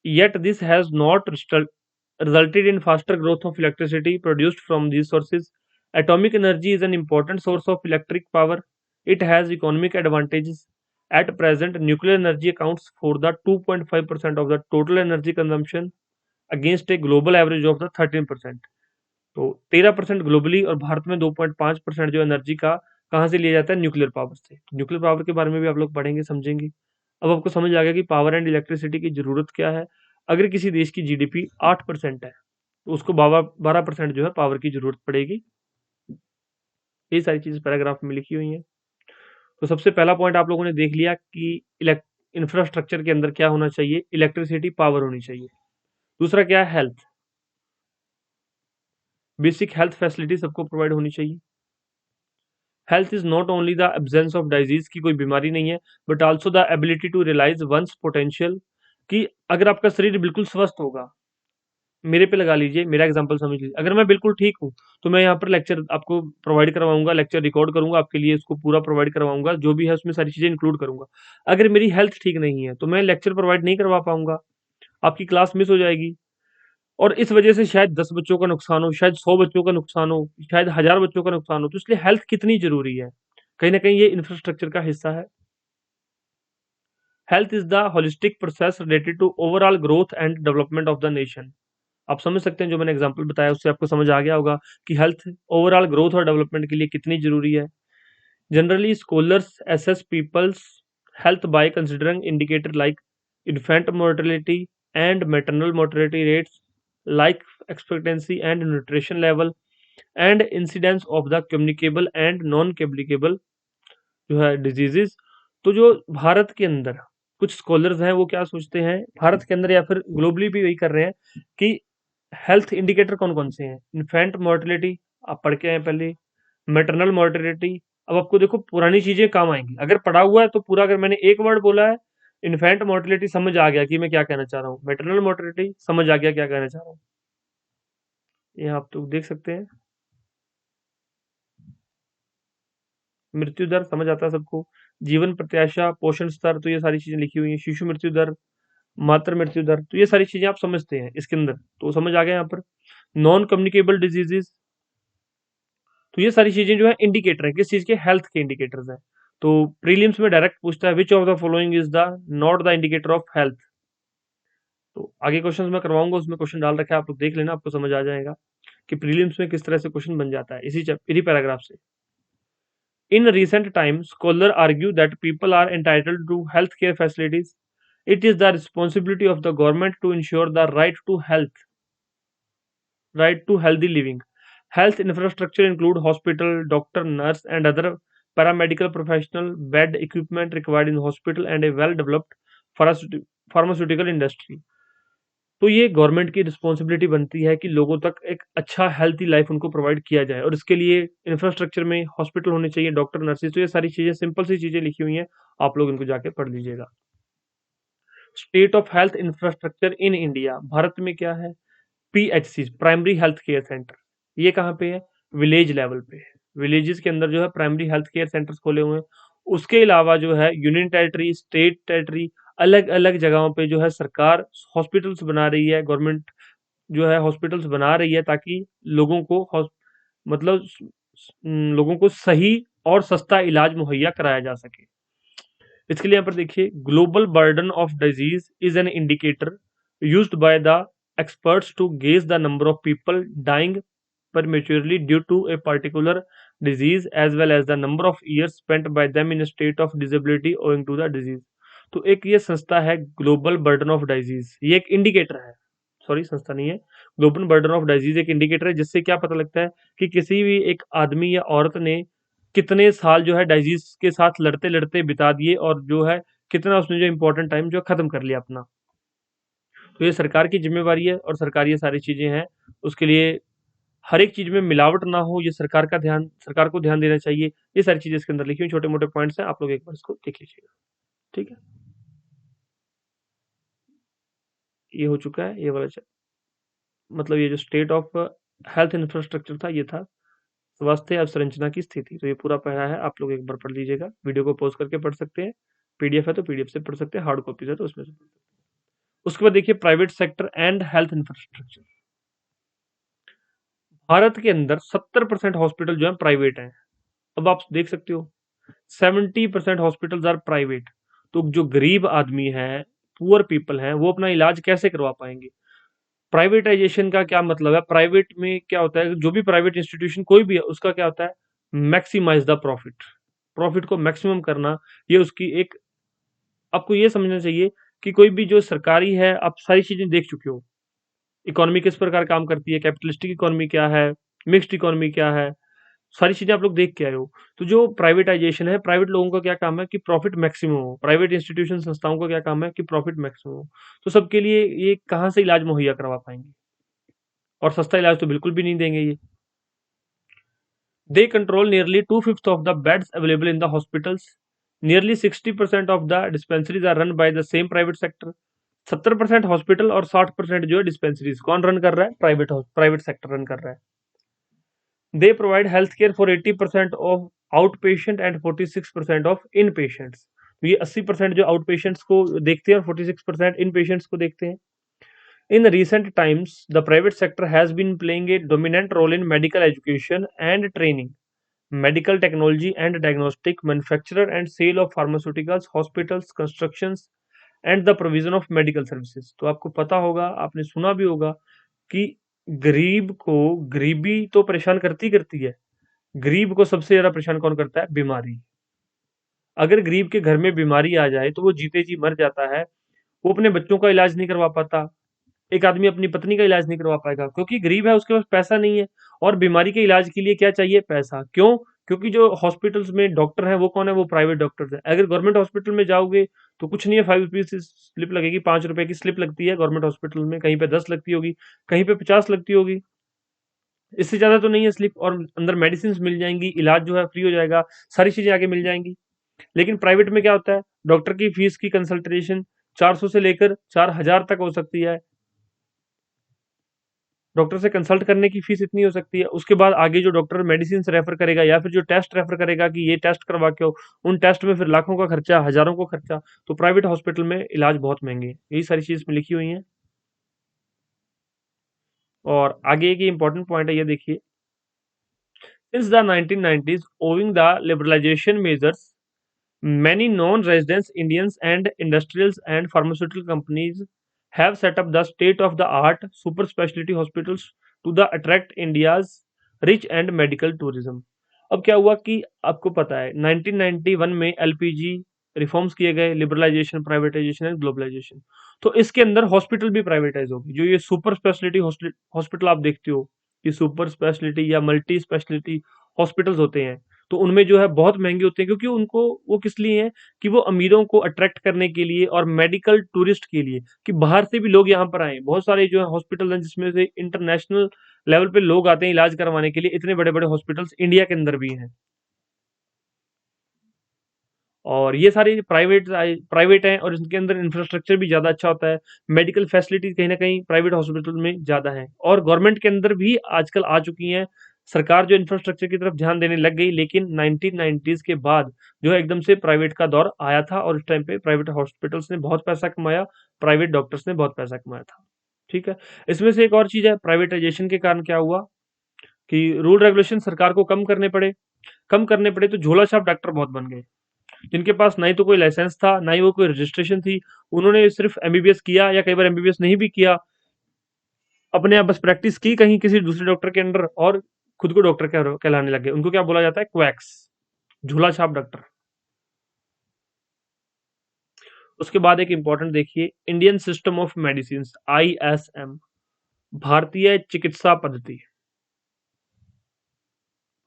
Yet this has not resulted in faster growth of electricity produced from these sources. Atomic energy is an important source of electric power. It has economic advantages. At present, nuclear energy accounts for the 2.5% of the total energy consumption against a global average of the 13%। तो 13% globally और भारत में 2.5% जो energy का कहाँ से लिया जाता है, न्यूक्लियर पावर से। न्यूक्लियर पावर के बारे में भी आप लोग पढ़ेंगे, समझेंगे। अब आपको समझ आ गया कि पावर एंड इलेक्ट्रिसिटी की जरूरत क्या है। अगर किसी देश की जीडीपी 8% है तो उसको 12% जो है पावर की जरूरत पड़ेगी। ये सारी चीजें पैराग्राफ में लिखी हुई हैं। तो सबसे पहला पॉइंट आप लोगों ने देख लिया कि इंफ्रास्ट्रक्चर के अंदर क्या होना चाहिए, इलेक्ट्रिसिटी पावर होनी चाहिए। दूसरा क्या है, हेल्थ, बेसिक हेल्थ फैसिलिटी सबको प्रोवाइड होनी चाहिए। Health is not only the absence of disease, की कोई बीमारी नहीं है, but also the ability to realise one's potential. कि अगर आपका शरीर बिल्कुल स्वस्थ होगा, मेरे पे लगा लीजिए, मेरा एग्जांपल समझ लीजिए, अगर मैं बिल्कुल ठीक हूँ तो मैं यहाँ पर लेक्चर आपको प्रोवाइड करवाऊंगा, लेक्चर रिकॉर्ड करूंगा आपके लिए, इसको पूरा प्रोवाइड करवाऊंगा, जो भी है उसमें सारी चीजें इंक्लूड करूंगा। अगर मेरी हेल्थ ठीक नहीं है तो मैं लेक्चर प्रोवाइड नहीं करवा पाऊंगा, आपकी क्लास मिस हो जाएगी, और इस वजह से शायद 10 बच्चों का नुकसान हो, शायद 100 बच्चों का नुकसान हो, शायद 1000 बच्चों का नुकसान हो। तो इसलिए हेल्थ कितनी जरूरी है, कहीं ना कहीं ये इंफ्रास्ट्रक्चर का हिस्सा है। Health is the holistic process related to overall growth and development of the nation. आप समझ सकते हैं, जो मैंने एग्जांपल बताया उससे आपको समझ आ गया होगा कि हेल्थ ओवरऑल ग्रोथ और डेवलपमेंट के लिए कितनी जरूरी है। Generally scholars assess people's health by considering indicators like infant mortality and maternal mortality rates, life expectancy and nutrition level, and incidence of the communicable and non-communicable जो है diseases. तो जो भारत के अंदर कुछ स्कॉलर्स हैं वो क्या सोचते हैं, भारत के अंदर या फिर ग्लोबली भी वही कर रहे हैं कि हेल्थ इंडिकेटर कौन कौन से हैं। इन्फेंट मोर्टेलिटी आप पढ़ के आए पहले, मैटरनल मोर्टेलिटी। अब आपको देखो पुरानी चीजें काम आएंगी, अगर पढ़ा हुआ है तो पूरा, अगर मैंने एक वर्ड बोला है इन्फेंट मोर्टेलिटी, समझ आ गया कि मैं क्या कहना चाह रहा हूँ, मैटरनल मोर्टेलिटी समझ आ गया क्या कहना चाह रहा हूँ। ये आप तो देख सकते हैं, मृत्यु दर समझ आता है सबको, जीवन प्रत्याशा, पोषण स्तर, तो ये सारी चीजें लिखी हुई हैं, शिशु मृत्यु दर, मातृ मृत्यु दर, तो ये सारी चीजें आप समझते हैं इसके अंदर, तो समझ आ गया यहाँ पर। नॉन कम्युनिकेबल डिजीजेस, तो ये सारी चीजें जो है इंडिकेटर है किस चीज के, हेल्थ के इंडिकेटर्स हैं। तो प्रीलिम्स में डायरेक्ट पूछता है which of the following is the not the indicator of health. तो आगे क्वेश्चन मैं करवाऊंगा, उसमें क्वेश्चन डाल रखा है, आप लोग देख लेना, आपको समझ आ जाएगा कि प्रीलिम्स में किस तरह से क्वेश्चन बन जाता है इसी पैराग्राफ से। In recent times, scholars argue that people are entitled to healthcare facilities. It is the responsibility of the government to ensure the right to health, right to healthy living. Health infrastructure include hospital, doctor, nurse, and other paramedical professional, bed equipment required in hospital, and a well-developed pharmaceutical industry. तो ये government की responsibility बनती है कि लोगों तक एक अच्छा हेल्थी लाइफ उनको प्रोवाइड किया जाए, और इसके लिए इंफ्रास्ट्रक्चर में हॉस्पिटल होने चाहिए, डॉक्टर, नर्सेज, तो ये सारी चीजें सिंपल सी चीजें लिखी हुई हैं, आप लोग इनको जाके पढ़ लीजिएगा। State of health infrastructure in India, Bharat में क्या है, PHC, primary health care centre, ये कहाँ पे है, विलेज लेवल पे है, विलेजेस के अंदर जो है प्राइमरी हेल्थ केयर सेंटर्स खोले हुए हैं। उसके अलावा जो है यूनियन टेरिटरी, स्टेट टेरिटरी, अलग अलग जगहों पे जो है सरकार हॉस्पिटल्स बना रही है, गवर्नमेंट जो है हॉस्पिटल्स बना रही है, ताकि लोगों को मतलब लोगों को सही और सस्ता इलाज मुहैया कराया जा सके। इसके लिए यहाँ पर देखिए, global burden of disease is an indicator used by the experts to gauge the number of people dying prematurely due to a particular disease as well as the number of years spent by them in a state of disability owing to the disease। तो एक ये संस्था है global burden of disease, ये एक indicator है, sorry संस्था नहीं है, ग्लोबल बर्डन ऑफ डिजीज एक इंडिकेटर है, जिससे क्या पता लगता है कि किसी भी एक आदमी या औरत ने कितने साल जो है डिजीज के साथ लड़ते लड़ते बिता दिए, और जो है कितना उसने जो इंपॉर्टेंट टाइम जो खत्म कर लिया अपना। तो ये सरकार की जिम्मेवारी है, और सरकार ये सारी चीजें हैं उसके लिए हर एक चीज में मिलावट ना हो, ये सरकार को ध्यान देना चाहिए। ये सारी चीजें इसके अंदर लिखी हुई, छोटे मोटे पॉइंट्स हैं, आप लोग एक बार इसको देख लीजिएगा। ठीक है, ये हो चुका है ये वाला मतलब ये जो स्टेट ऑफ हेल्थ इंफ्रास्ट्रक्चर था, ये था स्वास्थ्य अवसंरचना की स्थिति। तो ये पूरा पढ़ा है, आप लोग एक बार पढ़ लीजिएगा, वीडियो को पॉज करके पढ़ सकते हैं, पीडीएफ है तो पीडीएफ से पढ़ सकते हैं, हार्ड कॉपी है तो उसमें से पढ़ सकते हैं। उसके बाद देखिए private sector and health infrastructure. Bharat के अंदर 70% हॉस्पिटल जो है प्राइवेट हैं। अब आप देख सकते हो 70% हॉस्पिटल्स आर प्राइवेट। तो जो गरीब आदमी है, पुअर पीपल है, वो अपना इलाज कैसे करवा पाएंगे? प्राइवेटाइजेशन का क्या मतलब है? प्राइवेट में क्या होता है, जो भी प्राइवेट इंस्टीट्यूशन कोई भी है, उसका क्या होता है, मैक्सिमाइज द प्रॉफिट। प्रॉफिट को मैक्सिमम करना, ये उसकी एक, आपको ये समझना चाहिए कि कोई भी जो सरकारी है, आप सारी चीजें देख चुके हो, इकोनॉमी किस प्रकार काम करती है, कैपिटलिस्टिक इकोनॉमी क्या है, मिक्स्ड इकोनॉमी क्या है, सारी चीजें आप लोग देख के आए हो। तो जो प्राइवेटाइजेशन है, प्राइवेट लोगों का क्या काम है कि प्रॉफिट मैक्सिमम हो, प्राइवेट इंस्टीट्यूशन संस्थाओं का क्या काम है कि प्रॉफिट मैक्सिमम हो। तो सबके लिए ये कहाँ से इलाज मुहैया करवा पाएंगे? और सस्ता इलाज तो बिल्कुल भी नहीं देंगे ये। They control nearly 2/5 of the beds available in the hospitals. Nearly 60% of the dispensaries are run by the same private sector. 70% hospital और 60% जो है डिस्पेंसरीज कौन रन कर रहा है? प्राइवेट सेक्टर रन कर रहा है। They provide health care for 80% of out patient and 46% of in patients. तो ये 80% जो आउट पेशेंट्स को देखते हैं और 46% इन पेशेंट्स को देखते हैं। In recent times, the private sector has been playing a dominant role in medical education and training, medical technology and diagnostic, manufacture and sale of pharmaceuticals, hospitals, constructions, and the provision of medical services। तो आपको पता होगा, आपने सुना भी होगा कि गरीब को गरीबी तो परेशान करती करती है, गरीब को सबसे ज्यादा परेशान कौन करता है? बीमारी। अगर गरीब के घर में बीमारी आ जाए तो वो जीते जी मर जाता है, वो अपने बच्चों का इलाज नहीं करवा पाता, एक आदमी अपनी पत्नी का इलाज नहीं करवा पाएगा, क्योंकि गरीब है, उसके पास पैसा नहीं है। और बीमारी के इलाज के लिए क्या चाहिए? पैसा। क्यों? क्योंकि जो हॉस्पिटल्स में डॉक्टर हैं वो कौन है? वो प्राइवेट डॉक्टर्स हैं। अगर गवर्नमेंट हॉस्पिटल में जाओगे तो कुछ नहीं है, 5 रुपीज की स्लिप लगेगी, 5 रुपए की स्लिप लगती है गवर्नमेंट हॉस्पिटल में, कहीं पे 10 लगती होगी, कहीं पे 50 लगती होगी, इससे ज्यादा तो नहीं है स्लिप। और अंदर मेडिसिन मिल जाएंगी, इलाज जो है फ्री हो जाएगा, सारी चीजें आगे मिल जाएंगी। लेकिन प्राइवेट में क्या होता है? डॉक्टर की फीस की कंसल्टेशन 400 से लेकर 4000 तक हो सकती है। डॉक्टर से कंसल्ट करने की फीस इतनी हो सकती है। उसके बाद आगे जो डॉक्टर मेडिसिन रेफर करेगा या फिर जो टेस्ट रेफर करेगा कि ये टेस्ट करवा के हो, उन टेस्ट में फिर लाखों का खर्चा, हजारों का खर्चा। तो प्राइवेट हॉस्पिटल में इलाज बहुत महंगे हैं। यही सारी चीज में लिखी हुई है। और आगे की इंपॉर्टेंट पॉइंट है, ये देखिए, since the 1990s, owing the liberalisation measures, many non-residents Indians and industrials and pharmaceutical companies have set up the state-of-the-art super specialty hospitals to the attract India's rich and medical tourism। अब क्या हुआ कि आपको पता है 1991 में LPG reforms किए गए, लिबरलाइजेशन, प्राइवेटाइजेशन एंड ग्लोबलाइजेशन। तो इसके अंदर हॉस्पिटल भी प्राइवेटाइज होगी। जो ये सुपर स्पेशलिटी हॉस्पिटल आप देखते हो, ये सुपर स्पेशलिटी या मल्टी स्पेशलिटी हॉस्पिटल्स होते हैं, तो उनमें जो है बहुत महंगे होते हैं, क्योंकि उनको वो किस लिए हैं कि वो अमीरों को अट्रैक्ट करने के लिए और मेडिकल टूरिस्ट के लिए, कि बाहर से भी लोग यहाँ पर आए। बहुत सारे जो है हॉस्पिटल हैं जिसमें से इंटरनेशनल लेवल पे लोग आते हैं इलाज करवाने के लिए। इतने बड़े बड़े हॉस्पिटल्स इंडिया के अंदर भी हैं। और ये सारी प्राइवेट हैं और इनके अंदर इंफ्रास्ट्रक्चर भी ज़्यादा अच्छा होता है। मेडिकल फैसिलिटीज कहीं ना कहीं प्राइवेट हॉस्पिटल में ज़्यादा है, और गवर्नमेंट के अंदर भी आजकल आ चुकी हैं। सरकार जो इंफ्रास्ट्रक्चर की तरफ ध्यान देने लग गई, लेकिन 1990s के बाद जो है एकदम से प्राइवेट का दौर आया था, और उस टाइम पे प्राइवेट हॉस्पिटल्स ने बहुत पैसा कमाया, प्राइवेट डॉक्टर्स ने बहुत पैसा कमाया था। ठीक है। इसमें से एक और चीज़ है, प्राइवेटाइजेशन के कारण क्या हुआ कि रूल रेगुलेशन सरकार को कम करने पड़े तो झोला छाप डॉक्टर बहुत बन गए, जिनके पास ना ही तो कोई लाइसेंस था, ना ही वो कोई रजिस्ट्रेशन थी। उन्होंने सिर्फ एमबीबीएस किया, या कई बार एमबीबीएस नहीं भी किया, अपने आप बस प्रैक्टिस की कहीं किसी दूसरे डॉक्टर के अंडर, और खुद को डॉक्टर कहलाने लगे। उनको क्या बोला जाता है? क्वैक्स, झूला छाप डॉक्टर। उसके बाद एक इंपॉर्टेंट देखिए, Indian system of medicine, ISM, भारतीय चिकित्सा पद्धति।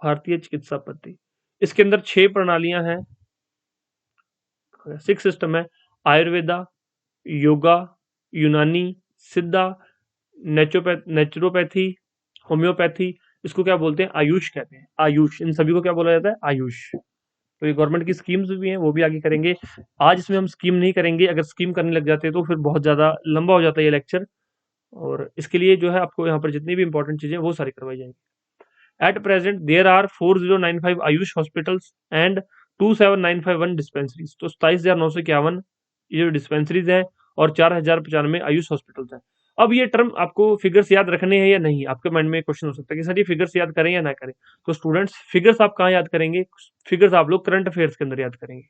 भारतीय चिकित्सा पद्धति, इसके अंदर 6 प्रणालियां हैं, 6 सिस्टम है। आयुर्वेदा, योगा, यूनानी, सिद्धा, नेचुरोपैथी, होम्योपैथी, इसको क्या बोलते हैं? आयुष कहते हैं, आयुष। इन सभी को क्या बोला जाता है? आयुष। तो ये गवर्नमेंट की स्कीम्स भी हैं, वो भी आगे करेंगे। आज इसमें हम स्कीम नहीं करेंगे, अगर स्कीम करने लग जाते हैं तो फिर बहुत ज़्यादा लंबा हो जाता है ये लेक्चर, और इसके लिए जो है आपको यहाँ पर जितनी भी इंपॉर्टेंट चीज़ें हैं, वो सारी करवाई जाएंगी। At present, there are 4095 Ayush hospitals and 27951 dispensaries. तो 27,951 ये जो डिस्पेंसरीज हैं और 4,095 आयुष हॉस्पिटल्स हैं। अब ये टर्म आपको फिगर्स याद रखने हैं या नहीं, आपके माइंड में क्वेश्चन हो सकता है कि सर ये फिगर्स याद करें या ना करें। तो स्टूडेंट्स, फिगर्स आप कहाँ याद करेंगे? फिगर्स आप लोग करंट अफेयर्स के अंदर याद करेंगे।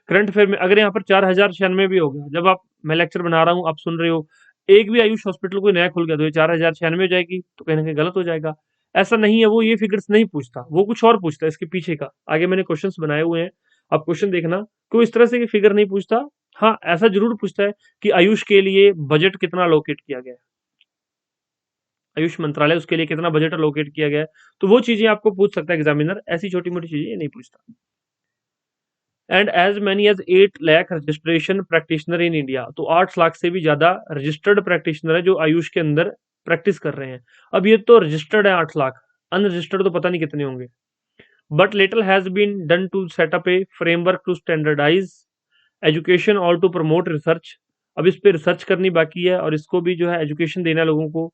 करंट अफेयर में अगर यहाँ पर 4,096 भी हो गया, जब आप, मैं लेक्चर बना रहा हूँ, आप सुन रहे हो, एक भी आयुष हॉस्पिटल कोई नया खुल गया तो ये 4,096 हो जाएगी, तो कहीं ना कहीं गलत हो जाएगा। ऐसा नहीं है, वो ये फिगर्स नहीं पूछता, वो कुछ और पूछता है इसके पीछे का। आगे मैंने क्वेश्चंस बनाए हुए हैं, आप क्वेश्चन देखना कि वो इस तरह से फिगर नहीं पूछता। हाँ, ऐसा जरूर पूछता है कि आयुष के लिए बजट कितना अलोकेट किया गया है, आयुष मंत्रालय उसके लिए कितना बजट अलोकेट किया गया है। तो वो चीजें आपको पूछ सकता है एग्जामिनर, ऐसी छोटी मोटी चीजें ये नहीं पूछता। And as many as 8 lakh registration practitioner in India. तो 8 लाख से भी ज्यादा रजिस्टर्ड प्रैक्टिशनर है जो आयुष के अंदर प्रैक्टिस कर रहे हैं। अब ये तो रजिस्टर्ड है 8 लाख, अनरजिस्टर्ड तो पता नहीं कितने होंगे। But little has been done to setup a framework to standardise education और टू प्रमोट रिसर्च। अब इस पे रिसर्च करनी बाकी है और इसको भी जो है एजुकेशन देना है लोगों को।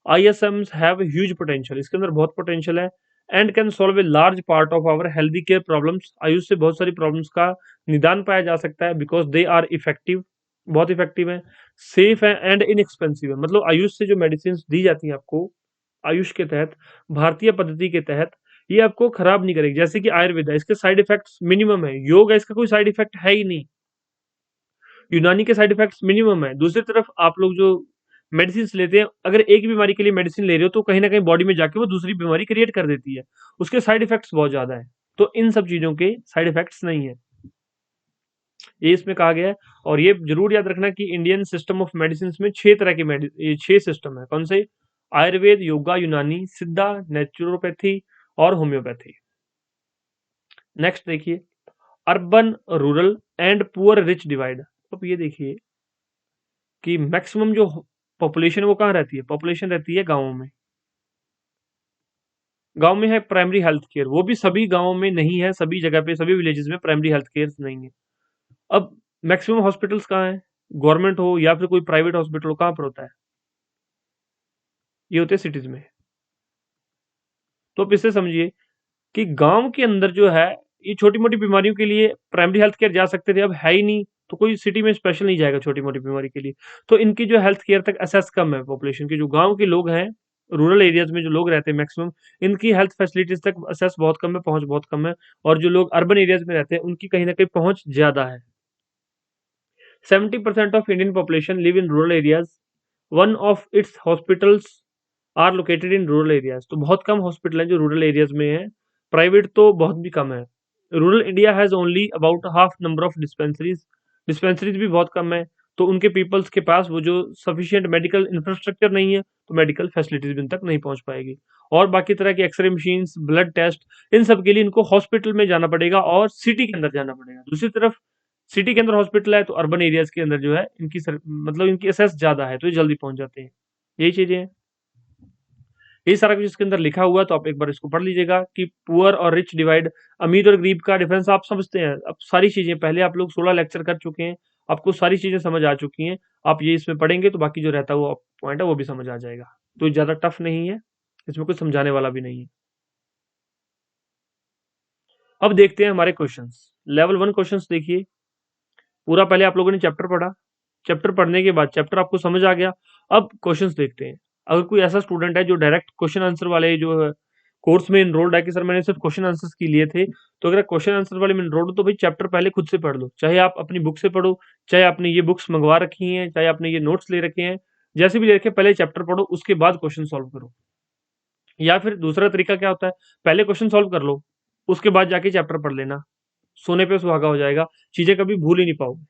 ISMs हैव ह्यूज पोटेंशियल, इसके अंदर बहुत पोटेंशियल है। And can solve a large part of our healthy care problems. Ayush से बहुत सारी प्रॉब्लम्स का निदान पाया जा सकता है, बिकॉज दे आर इफेक्टिव, बहुत इफेक्टिव है, सेफ है एंड इनएक्सपेंसिव है। मतलब आयुष से जो मेडिसिन दी जाती हैं आपको, आयुष के तहत, भारतीय पद्धति के तहत, ये आपको खराब नहीं करेगी। जैसे कि आयुर्वेद है, इसके साइड इफेक्ट्स मिनिमम है। योग है, इसका कोई साइड इफेक्ट है ही नहीं। यूनानी के साइड इफेक्ट्स मिनिमम है। दूसरी तरफ आप लोग जो मेडिसिन लेते हैं, अगर एक बीमारी के लिए मेडिसिन ले रहे हो तो कहीं ना कहीं बॉडी में जाके वो दूसरी बीमारी क्रिएट कर देती है, उसके साइड इफेक्ट्स बहुत ज्यादा है। तो इन सब चीजों के साइड इफेक्ट्स नहीं है, ये इसमें कहा गया है। और ये जरूर याद रखना कि इंडियन सिस्टम ऑफ मेडिसिन में 6 तरह के ये 6 सिस्टम है। कौन से? आयुर्वेद, योगा, यूनानी, सिद्धा, नेचुरोपैथी और होम्योपैथी। नेक्स्ट देखिए, urban, rural and poor rich divide. अब ये देखिए कि मैक्सिमम जो पॉपुलेशन है वो कहाँ रहती है? पॉपुलेशन रहती है गांवों में। गांव में है प्राइमरी हेल्थ केयर, वो भी सभी गांवों में नहीं है, सभी जगह पे, सभी विलेजेस में प्राइमरी हेल्थ केयर नहीं है। अब मैक्सिमम हॉस्पिटल्स कहाँ है? गवर्नमेंट हो या फिर कोई प्राइवेट हॉस्पिटल हो, कहाँ पर होता है? ये होते हैं सिटीज में। तो आप इससे समझिए कि गांव के अंदर जो है, ये छोटी मोटी बीमारियों के लिए प्राइमरी हेल्थ केयर जा सकते थे, अब है ही नहीं, तो कोई सिटी में स्पेशल नहीं जाएगा छोटी मोटी बीमारी के लिए। तो इनकी जो हेल्थ केयर तक एक्सेस कम है पॉपुलेशन की। जो गांव के लोग हैं, रूरल एरियाज में जो लोग रहते हैं मैक्सिमम, इनकी हेल्थ फैसिलिटीज तक एक्सेस बहुत कम है, पहुंच बहुत कम है। और जो लोग अर्बन एरियाज में रहते हैं उनकी कहीं ना कहीं पहुंच ज्यादा है। 70% of Indian population live in rural areas. One of its hospitals are located in rural areas. तो बहुत कम हॉस्पिटल हैं जो रूरल एरियाज में है, प्राइवेट तो बहुत भी कम है। Rural India has only about half number of dispensaries. Dispensaries भी बहुत कम है, तो उनके पीपल्स के पास वो जो सफिशिएंट मेडिकल इंफ्रास्ट्रक्चर नहीं है, तो मेडिकल फैसिलिटीज भी उन तक नहीं पहुंच पाएगी। और बाकी तरह के एक्सरे मशीन्स, ब्लड टेस्ट, इन सब के लिए इनको हॉस्पिटल में जाना पड़ेगा और सिटी के अंदर जाना पड़ेगा। दूसरी तरफ सिटी के अंदर हॉस्पिटल है तो अर्बन एरियाज के अंदर जो है इनकी मतलब इनकी एसेस ज्यादा है, तो ये जल्दी पहुंच जाते हैं। यही चीजें हैं, ये सारा कुछ इसके अंदर लिखा हुआ है, तो आप एक बार इसको पढ़ लीजिएगा कि पुअर और रिच डिवाइड, अमीर और गरीब का डिफरेंस आप समझते हैं। अब सारी चीजें पहले आप लोग 16 लेक्चर कर चुके हैं, आपको सारी चीजें समझ आ चुकी हैं। आप ये इसमें पढ़ेंगे तो बाकी जो रहता है वो पॉइंट है वो भी समझ आ जाएगा। तो ज्यादा टफ नहीं है, इसमें कुछ समझाने वाला भी नहीं है। अब देखते हैं हमारे क्वेश्चंस। लेवल 1 क्वेश्चंस देखिए। पूरा पहले आप लोगों ने चैप्टर पढ़ा, चैप्टर पढ़ने के बाद चैप्टर आपको समझ आ गया। अब क्वेश्चंस देखते हैं। अगर कोई ऐसा स्टूडेंट है जो डायरेक्ट क्वेश्चन आंसर वाले जो कोर्स में इनरोल्ड है कि सर मैंने सिर्फ क्वेश्चन आंसर्स की लिए थे, तो अगर क्वेश्चन आंसर वाले में इनरोल्ड हो तो भाई चैप्टर पहले खुद से पढ़ लो। चाहे आप अपनी बुक से पढ़ो, चाहे आपने ये बुक्स मंगवा रखी हैं, चाहे आपने ये नोट्स ले रखे हैं, जैसे भी ले रखे, पहले चैप्टर पढ़ो, उसके बाद क्वेश्चन सॉल्व करो। या फिर दूसरा तरीका क्या होता है, पहले क्वेश्चन सॉल्व कर लो, उसके बाद जाके चैप्टर पढ़ लेना, सोने पे सुहागा हो जाएगा, चीजें कभी भूल ही नहीं पाओगे।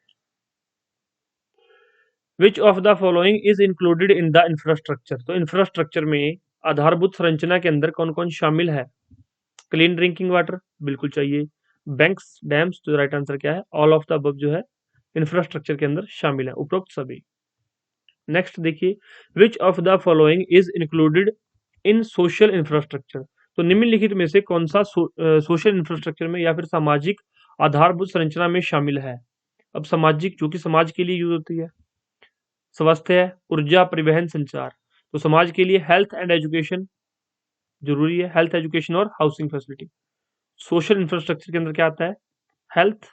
विच of the following is included in the infrastructure. तो इंफ्रास्ट्रक्चर में आधारभूत संरचना के अंदर कौन कौन शामिल है? क्लीन ड्रिंकिंग वाटर बिल्कुल चाहिए। बैंक्स, डैम्स, तो राइट आंसर क्या है? ऑल ऑफ द अबव जो है इंफ्रास्ट्रक्चर के अंदर शामिल है, उपरोक्त सभी। नेक्स्ट देखिए, विच of the following is included in social infrastructure. तो निम्नलिखित में से कौन सा सोशल इंफ्रास्ट्रक्चर में या फिर सामाजिक आधारभूत संरचना में शामिल है? अब सामाजिक, जो कि समाज के लिए यूज होती है, स्वास्थ्य, ऊर्जा, परिवहन, संचार। तो समाज के लिए हेल्थ एंड एजुकेशन जरूरी है, हेल्थ, एजुकेशन और हाउसिंग फैसिलिटी। सोशल इंफ्रास्ट्रक्चर के अंदर क्या आता है? Health,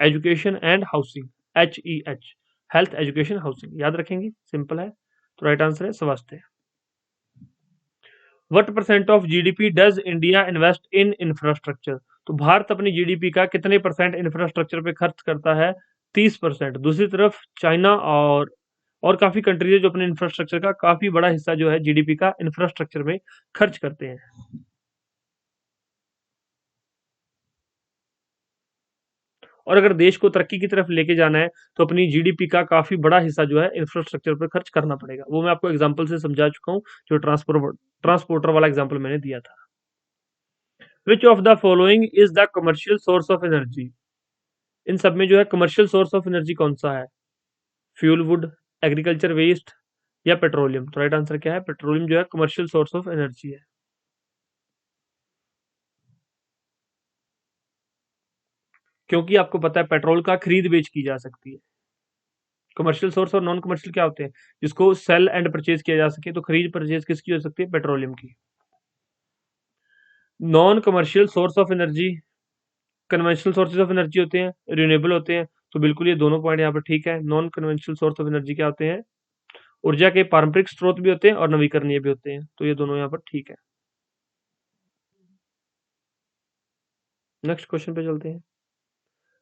education and housing, HEH, health, education, housing. याद रखेंगे, सिंपल है। तो राइट आंसर है स्वास्थ्य। What percent of GDP does India invest in infrastructure? तो भारत अपनी जीडीपी का कितने परसेंट इंफ्रास्ट्रक्चर पे खर्च करता है? 30%। दूसरी तरफ चाइना और काफी कंट्रीज है जो अपने इंफ्रास्ट्रक्चर का काफी बड़ा हिस्सा जो है जीडीपी का इंफ्रास्ट्रक्चर में खर्च करते हैं। और अगर देश को तरक्की की तरफ लेके जाना है तो अपनी जीडीपी का काफी बड़ा हिस्सा जो है इंफ्रास्ट्रक्चर पर खर्च करना पड़ेगा। वो मैं आपको एग्जांपल से समझा चुका हूँ, जो ट्रांसपोर्टर वाला एग्जांपल मैंने दिया था। Which of the following is the commercial source of energy? इन सब में जो है कमर्शियल सोर्स ऑफ एनर्जी कौन सा है? फ्यूल वुड, एग्रीकल्चर वेस्ट या पेट्रोलियम? तो राइट आंसर क्या है? पेट्रोलियम जो है कमर्शियल सोर्स ऑफ एनर्जी है। क्योंकि आपको पता है पेट्रोल का खरीद बेच की जा सकती है। कमर्शियल सोर्स और नॉन कमर्शियल क्या होते हैं? जिसको सेल एंड परचेज किया जा सके। तो खरीद परचेज किसकी हो सकती है? पेट्रोलियम की। Non commercial source of energy, conventional sources of energy होते हैं, रिन्यूएबल होते हैं। तो बिल्कुल ये दोनों पॉइंट यहाँ पर ठीक है। Non conventional source of energy क्या होते हैं? ऊर्जा के पारंपरिक स्रोत भी होते हैं और नवीकरणीय भी होते हैं। तो ये दोनों यहाँ पर ठीक है। नेक्स्ट क्वेश्चन पे चलते हैं।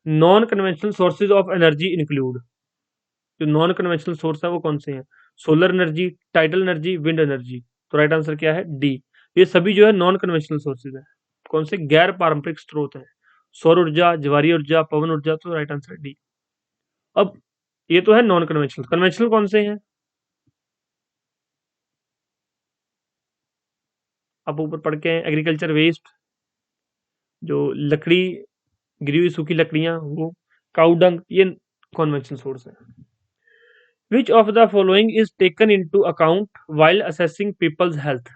Non conventional sources of energy include. जो नॉन कन्वेंशनल सोर्स है वो कौन से हैं? Solar energy, tidal energy, wind energy. तो राइट आंसर क्या है? डी। ये सभी जो है नॉन कन्वेंशनल सोर्सेज है। कौन से? गैर पारंपरिक स्रोत है। सौर ऊर्जा, ज्वारीय ऊर्जा, पवन ऊर्जा। तो राइट आंसर है डी। अब ये तो है नॉन कन्वेंशनल। कन्वेंशनल कौन से हैं? आप ऊपर पढ़ के एग्रीकल्चर वेस्ट, जो लकड़ी, गिरी हुई सूखी लकड़ियां, वो काउ डंग, ये कन्वेंशनल सोर्स है। Which of the following is taken into account while assessing people's health?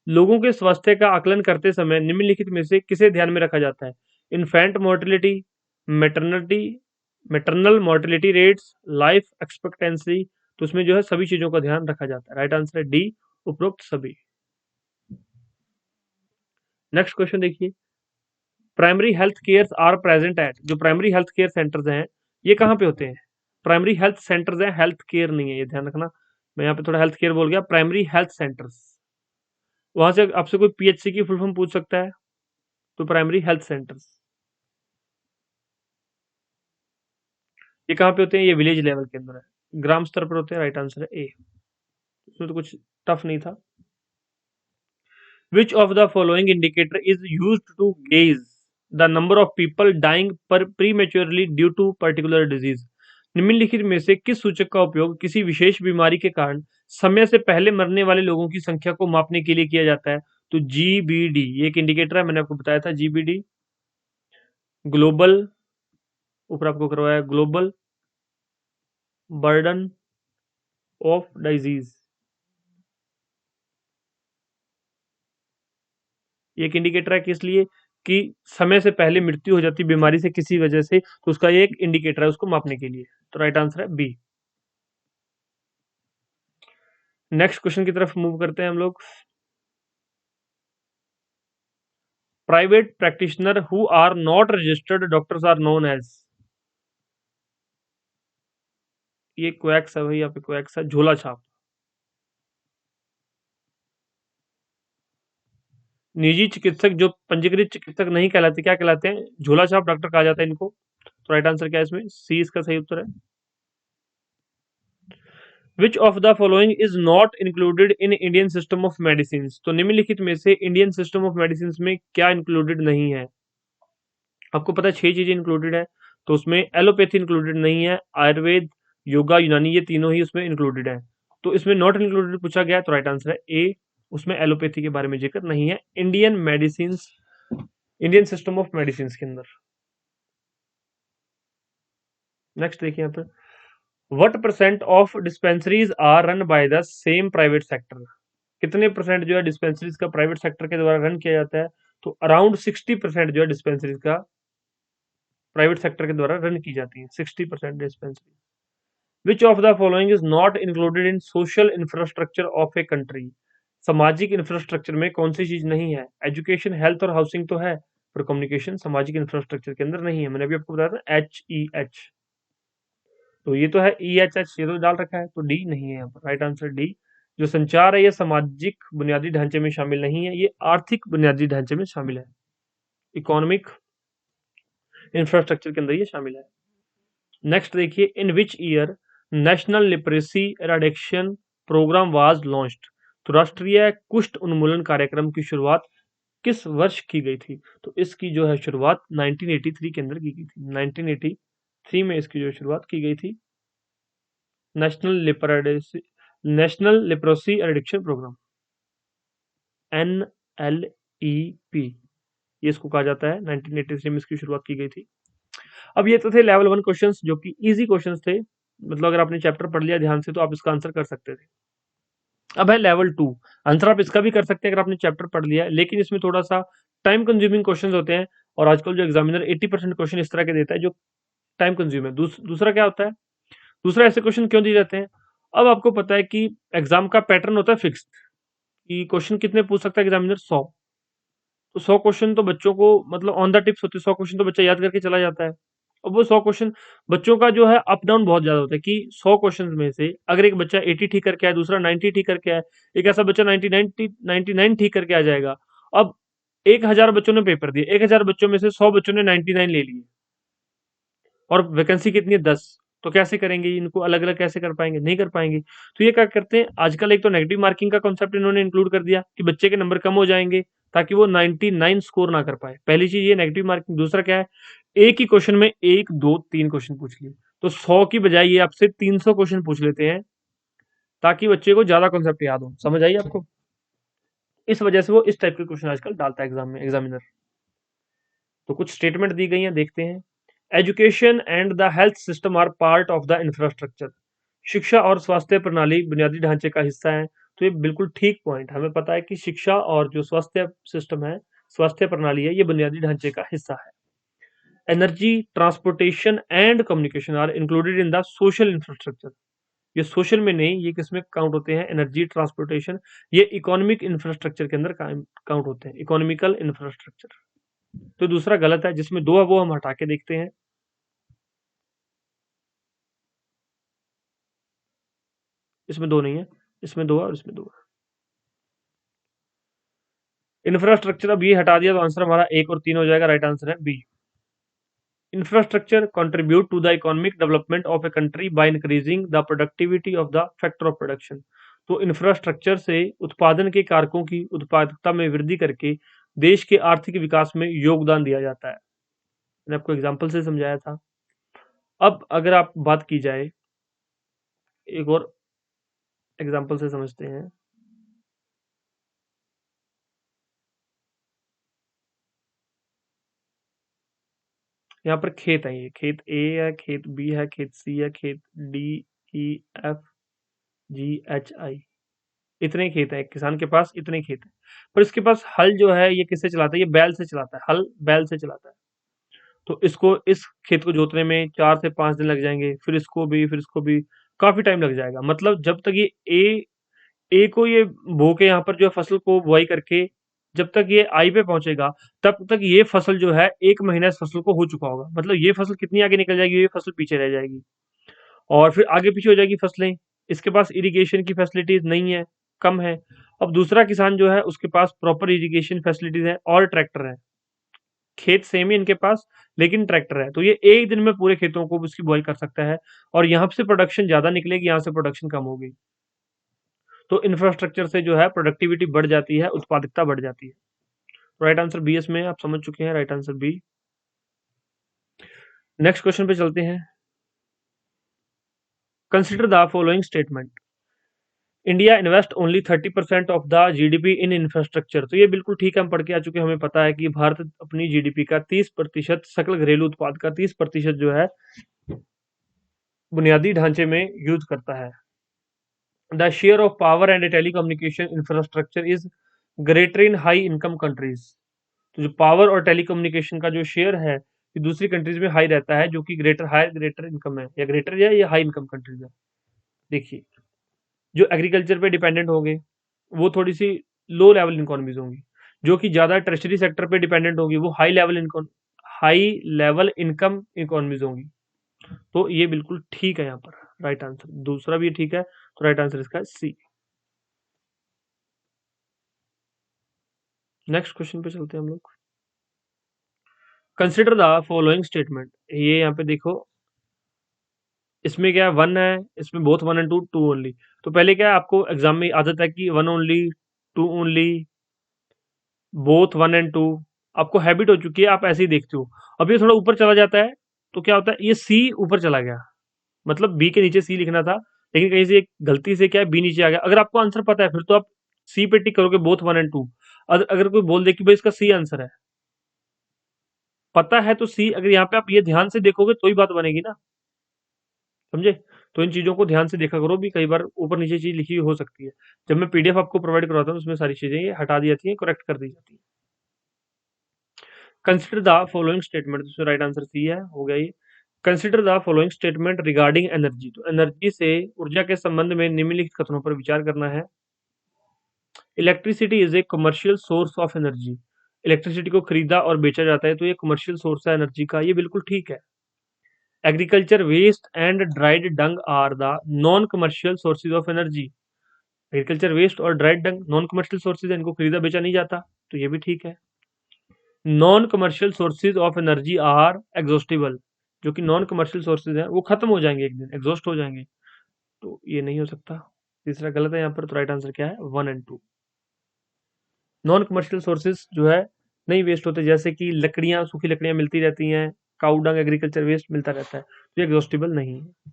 लोगों के स्वास्थ्य का आकलन करते समय निम्नलिखित में से किसे ध्यान में रखा जाता है? Infant mortality, maternity, maternal mortality rates, life expectancy. तो उसमें जो है सभी चीजों का ध्यान रखा जाता है। राइट आंसर है डी, उपरोक्त सभी। नेक्स्ट क्वेश्चन देखिए। Primary health care are present at. जो प्राइमरी हेल्थ केयर सेंटर्स हैं ये कहाँ पे होते हैं? प्राइमरी हेल्थ सेंटर्स हैं, हेल्थ केयर नहीं है, ये ध्यान रखना। मैं यहाँ पे थोड़ा हेल्थ केयर बोल गया। प्राइमरी हेल्थ सेंटर्स, वहां से आपसे कोई पीएचसी की फुल फॉर्म पूछ सकता है। तो प्राइमरी हेल्थ सेंटर्स ये कहाँ पे होते हैं? ये विलेज लेवल के अंदर है, ग्राम स्तर पर होते हैं। राइट आंसर है ए। इसमें तो कुछ टफ नहीं था। Which of the following indicator is use to gauge the number of people dying पर prematurely due to particular disease? निम्नलिखित में से किस सूचक का उपयोग किसी विशेष बीमारी के कारण समय से पहले मरने वाले लोगों की संख्या को मापने के लिए किया जाता है? तो जीबीडी ये एक इंडिकेटर है, मैंने आपको बताया था। जीबीडी ग्लोबल, ऊपर आपको करवाया ग्लोबल बर्डन ऑफ डिजीज। ये एक इंडिकेटर है किस लिए? कि समय से पहले मृत्यु हो जाती बीमारी से किसी वजह से, तो उसका ये एक इंडिकेटर है उसको मापने के लिए। तो राइट आंसर है बी। नेक्स्ट क्वेश्चन की तरफ मूव करते हैं हम लोग। Private practitioner who are not registered doctors are known as. ये क्वैक्स है भाई, यहाँ पे क्वैक्स है, झोला छाप। निजी चिकित्सक जो पंजीकृत चिकित्सक नहीं कहलाते, क्या कहलाते हैं? झोला छाप डॉक्टर कहा जाता है इनको। तो राइट आंसर क्या है इसमें? सी इसका सही उत्तर है। Which of the following is not included in Indian system of medicine? तो निम्नलिखित में से इंडियन सिस्टम ऑफ मेडिसिन में क्या इंक्लूडेड नहीं है? आपको पता है 6 चीजें इंक्लूडेड है। तो उसमें एलोपैथी इंक्लूडेड नहीं है, आयुर्वेद, योगा, यूनानी, ये तीनों ही उसमें इंक्लूडेड है। तो इसमें नॉट इंक्लूडेड पूछा गया, तो राइट आंसर है ए। उसमें एलोपैथी के बारे में जिक्र नहीं है Indian medicine, Indian system of medicine के अंदर। नेक्स्ट देखिए यहाँ पर। What percent of dispensaries are run by the same private sector? कितने परसेंट जो है डिस्पेंसरीज का प्राइवेट सेक्टर के द्वारा रन किया जाता है? तो अराउंड 60% जो है डिस्पेंसरीज का प्राइवेट सेक्टर के द्वारा रन की जाती है, 60% dispensary. Which of the following is not included in social infrastructure of a country? सामाजिक इंफ्रास्ट्रक्चर में कौन सी चीज नहीं है? एजुकेशन, हेल्थ और हाउसिंग तो है, पर कम्युनिकेशन सामाजिक इंफ्रास्ट्रक्चर के अंदर नहीं है। मैंने अभी आपको बताया था HEH, तो ये तो है EHH, ये तो डाल रखा है, तो डी नहीं है यहाँ पर। Right answer D. जो संचार है ये सामाजिक बुनियादी ढांचे में शामिल नहीं है, ये आर्थिक बुनियादी ढांचे में शामिल है, इकोनॉमिक इंफ्रास्ट्रक्चर के अंदर ये शामिल है। नेक्स्ट देखिए, in which year national leprosy eradication programme was launched? तो राष्ट्रीय कुष्ठ उन्मूलन कार्यक्रम की शुरुआत किस वर्ष की गई थी? तो इसकी जो है शुरुआत 1983 के अंदर की गई थी। 1983 में इसकी जो शुरुआत की गई थी, national leprosy eradication programme, NLEP, ये इसको कहा जाता है। 1983 में इसकी शुरुआत की गई थी। अब ये तो थे लेवल 1 क्वेश्चंस, जो कि इजी क्वेश्चंस थे, मतलब अगर आपने चैप्टर पढ़ लिया ध्यान से तो आप इसका आंसर कर सकते थे। अब है लेवल 2, आंसर आप इसका भी कर सकते हैं अगर आपने चैप्टर पढ़ लिया है, लेकिन इसमें थोड़ा सा टाइम कंज्यूमिंग क्वेश्चंस होते हैं, और आजकल जो एग्जामिनर 80% क्वेश्चन इस तरह के देता है जो टाइम कंज्यूम है। दूसरा क्या होता है, दूसरा ऐसे क्वेश्चन क्यों दिए जाते हैं? अब आपको पता है कि एग्जाम का पैटर्न होता है फिक्स्ड, कि क्वेश्चन कितने पूछ सकता है एग्जामिनर, 100। तो 100 क्वेश्चन तो बच्चों को मतलब ऑन द टिप्स होते हैं, 100 क्वेश्चन तो बच्चा याद करके चला जाता है। अब वो 100 क्वेश्चन बच्चों का जो है अप डाउन बहुत ज्यादा होता है, कि 100 क्वेश्चन में से अगर एक बच्चा 80 ठीक करके आए, दूसरा 90 ठीक करके आए, एक ऐसा बच्चा 99 ठीक करके आ जाएगा। अब 1000 बच्चों ने पेपर दिए, 1000 बच्चों में से 100 बच्चों ने 99 ले लिए, और वैकेंसी कितनी है, 10। तो कैसे करेंगे इनको अलग अलग, कैसे कर पाएंगे? नहीं कर पाएंगे। तो ये क्या करते हैं आजकल, एक तो नेगेटिव मार्किंग का कॉन्सेप्ट इन्होंने इंक्लूड कर दिया कि बच्चे के नंबर कम हो जाएंगे ताकि वो 99 स्कोर ना कर पाए। पहली चीज ये नेगेटिव मार्किंग। दूसरा क्या है, एक ही क्वेश्चन में 1 2 3 क्वेश्चन पूछ लिए, तो 100 की बजाय ये आपसे 300 क्वेश्चन पूछ लेते हैं, ताकि बच्चे को ज्यादा कॉन्सेप्ट याद हो। समझ आई आपको? इस वजह से वो इस टाइप के क्वेश्चन आजकल डालता है एग्जाम में एग्जामिनर। तो कुछ स्टेटमेंट दी गई हैं, देखते हैं। Education and the health system are part of the infrastructure. शिक्षा और स्वास्थ्य प्रणाली बुनियादी ढांचे का हिस्सा है। तो ये बिल्कुल ठीक पॉइंट, हमें पता है कि शिक्षा और जो स्वास्थ्य सिस्टम है, स्वास्थ्य प्रणाली है, ये बुनियादी ढांचे का हिस्सा है। Energy, transportation and communication are included in the social infrastructure. ये सोशल में नहीं, ये किसमें काउंट होते हैं? एनर्जी, ट्रांसपोर्टेशन, ये इकोनॉमिक इंफ्रास्ट्रक्चर के अंदर काउंट होते हैं, इकोनॉमिकल इंफ्रास्ट्रक्चर। तो दूसरा गलत है, जिसमें दो है वो हम हटा के देखते हैं। इसमें दो नहीं है, इसमें दो है और इसमें दो है। इंफ्रास्ट्रक्चर अब ये हटा दिया तो आंसर हमारा 1 और 3 हो जाएगा। राइट आंसर है B. Infrastructure contribute to the economic development of a country by increasing the productivity of the factor of production. तो इंफ्रास्ट्रक्चर से उत्पादन के कारकों की उत्पादकता में वृद्धि करके देश के आर्थिक विकास में योगदान दिया जाता है। मैंने आपको एग्जाम्पल से समझाया था। अब अगर आप बात की जाए, एक और एग्जाम्पल से समझते हैं। यहाँ पर खेत है, ये खेत ए है, खेत बी है, खेत सी है, खेत DEFGHI, इतने खेत है किसान के पास, इतने खेत है। पर इसके पास हल जो है ये किससे चलाता है? ये बैल से चलाता है, हल बैल से चलाता है। तो इसको, इस खेत को जोतने में 4 से 5 दिन लग जाएंगे, फिर इसको भी, फिर इसको भी, काफी टाइम लग जाएगा। मतलब जब तक ये ए को ये बो के यहाँ पर जो है फसल को बुआई करके जब तक ये आई पे पहुंचेगा, तब तक ये फसल जो है 1 महीना इस फसल को हो चुका होगा। मतलब ये फसल कितनी आगे निकल जाएगी, ये फसल पीछे रह जाएगी, और फिर आगे पीछे हो जाएगी फसलें। इसके पास इरिगेशन की फैसिलिटीज नहीं है, कम है। अब दूसरा किसान जो है उसके पास प्रॉपर इरिगेशन फैसिलिटीज है और ट्रैक्टर है। खेत सेम ही इनके पास, लेकिन ट्रैक्टर है, तो ये एक दिन में पूरे खेतों को उसकी बुआई कर सकता है, और यहाँ से प्रोडक्शन ज्यादा निकलेगी, यहाँ से प्रोडक्शन कम होगी। तो इंफ्रास्ट्रक्चर से जो है प्रोडक्टिविटी बढ़ जाती है, उत्पादकता बढ़ जाती है। राइट आंसर बी इसमें आप समझ चुके हैं। Right answer B. Next question पे चलते हैं। Consider the following statement. India invest only 30% of the GDP in infrastructure. तो ये बिल्कुल ठीक है, हम पढ़ के आ चुके हैं, हमें पता है कि भारत अपनी GDP का 30%, सकल घरेलू उत्पाद का 30% जो है बुनियादी ढांचे में यूज करता है। The share of power and telecommunication infrastructure is greater in high income countries. तो जो पावर और टेलीकम्युनिकेशन का जो शेयर है ये दूसरी कंट्रीज में हाई रहता है, जो कि ग्रेटर इनकम है, या ग्रेटर है या हाई इनकम कंट्रीज है। देखिए, जो एग्रीकल्चर पे डिपेंडेंट होंगे वो थोड़ी सी लो लेवल इकोनॉमीज होंगी, जो कि ज्यादा टर्शरी सेक्टर पे डिपेंडेंट होगी वो हाई लेवल इनकम इकोनॉमीज होंगी। तो ये बिल्कुल ठीक है यहाँ पर, राइट आंसर दूसरा भी ठीक है, तो राइट आंसर इसका सी। नेक्स्ट क्वेश्चन पे चलते हैं हम लोग। Consider the following statement. ये यहाँ पे देखो, इसमें क्या है, वन है, इसमें both one and two, two only. तो पहले क्या है, आपको एग्जाम में आदत है कि one only, two only, both one and two, आपको हैबिट हो चुकी है, आप ऐसे ही देखते हो। अब ये थोड़ा ऊपर चला जाता है तो क्या होता है, ये सी ऊपर चला गया, मतलब बी के नीचे सी लिखना था, लेकिन कहीं से एक गलती से क्या है बी नीचे आ गया। अगर आपको आंसर पता है फिर तो आप सी पे टिक करोगे, बोथ वन एंड टू। अगर कोई बोल दे कि भाई इसका सी आंसर है, पता है तो सी, अगर यहाँ पे आप ये ध्यान से देखोगे तो ही बात बनेगी ना, समझे। तो इन चीजों को ध्यान से देखा करो, भी कई बार ऊपर नीचे चीज लिखी हुई हो सकती है। जब मैं पीडीएफ आपको प्रोवाइड करवाता हूँ उसमें सारी चीजें ये हटा दी जाती हैं, करेक्ट कर दी जाती है। कंसिडर द फॉलोइंग स्टेटमेंट, जिसमें राइट आंसर सी है, हो गया ये। Consider the following statement regarding energy. तो एनर्जी से, ऊर्जा के संबंध में निम्नलिखित कथनों पर विचार करना है। Electricity is a commercial source of energy. Electricity को खरीदा और बेचा जाता है तो ये कमर्शियल सोर्स है एनर्जी का, ये बिल्कुल ठीक है। Agriculture waste and dried dung are the non commercial sources of energy. Agriculture waste और dried dung non commercial sources है, इनको खरीदा बेचा नहीं जाता, तो ये भी ठीक है। Non commercial sources of energy are exhaustible. जो कि नॉन कमर्शियल सोर्सेज हैं वो खत्म हो जाएंगे एक दिन, एग्जॉस्ट हो जाएंगे, तो ये नहीं हो सकता। तीसरा गलत है यहाँ पर, तो राइट आंसर क्या है, one and two. Non commercial sources जो है नहीं वेस्ट होते, जैसे कि लकड़ियां, सूखी लकड़ियां मिलती रहती हैं, काऊ डंग एग्रीकल्चर वेस्ट मिलता रहता है, तो ये एग्जॉस्टिबल नहीं है।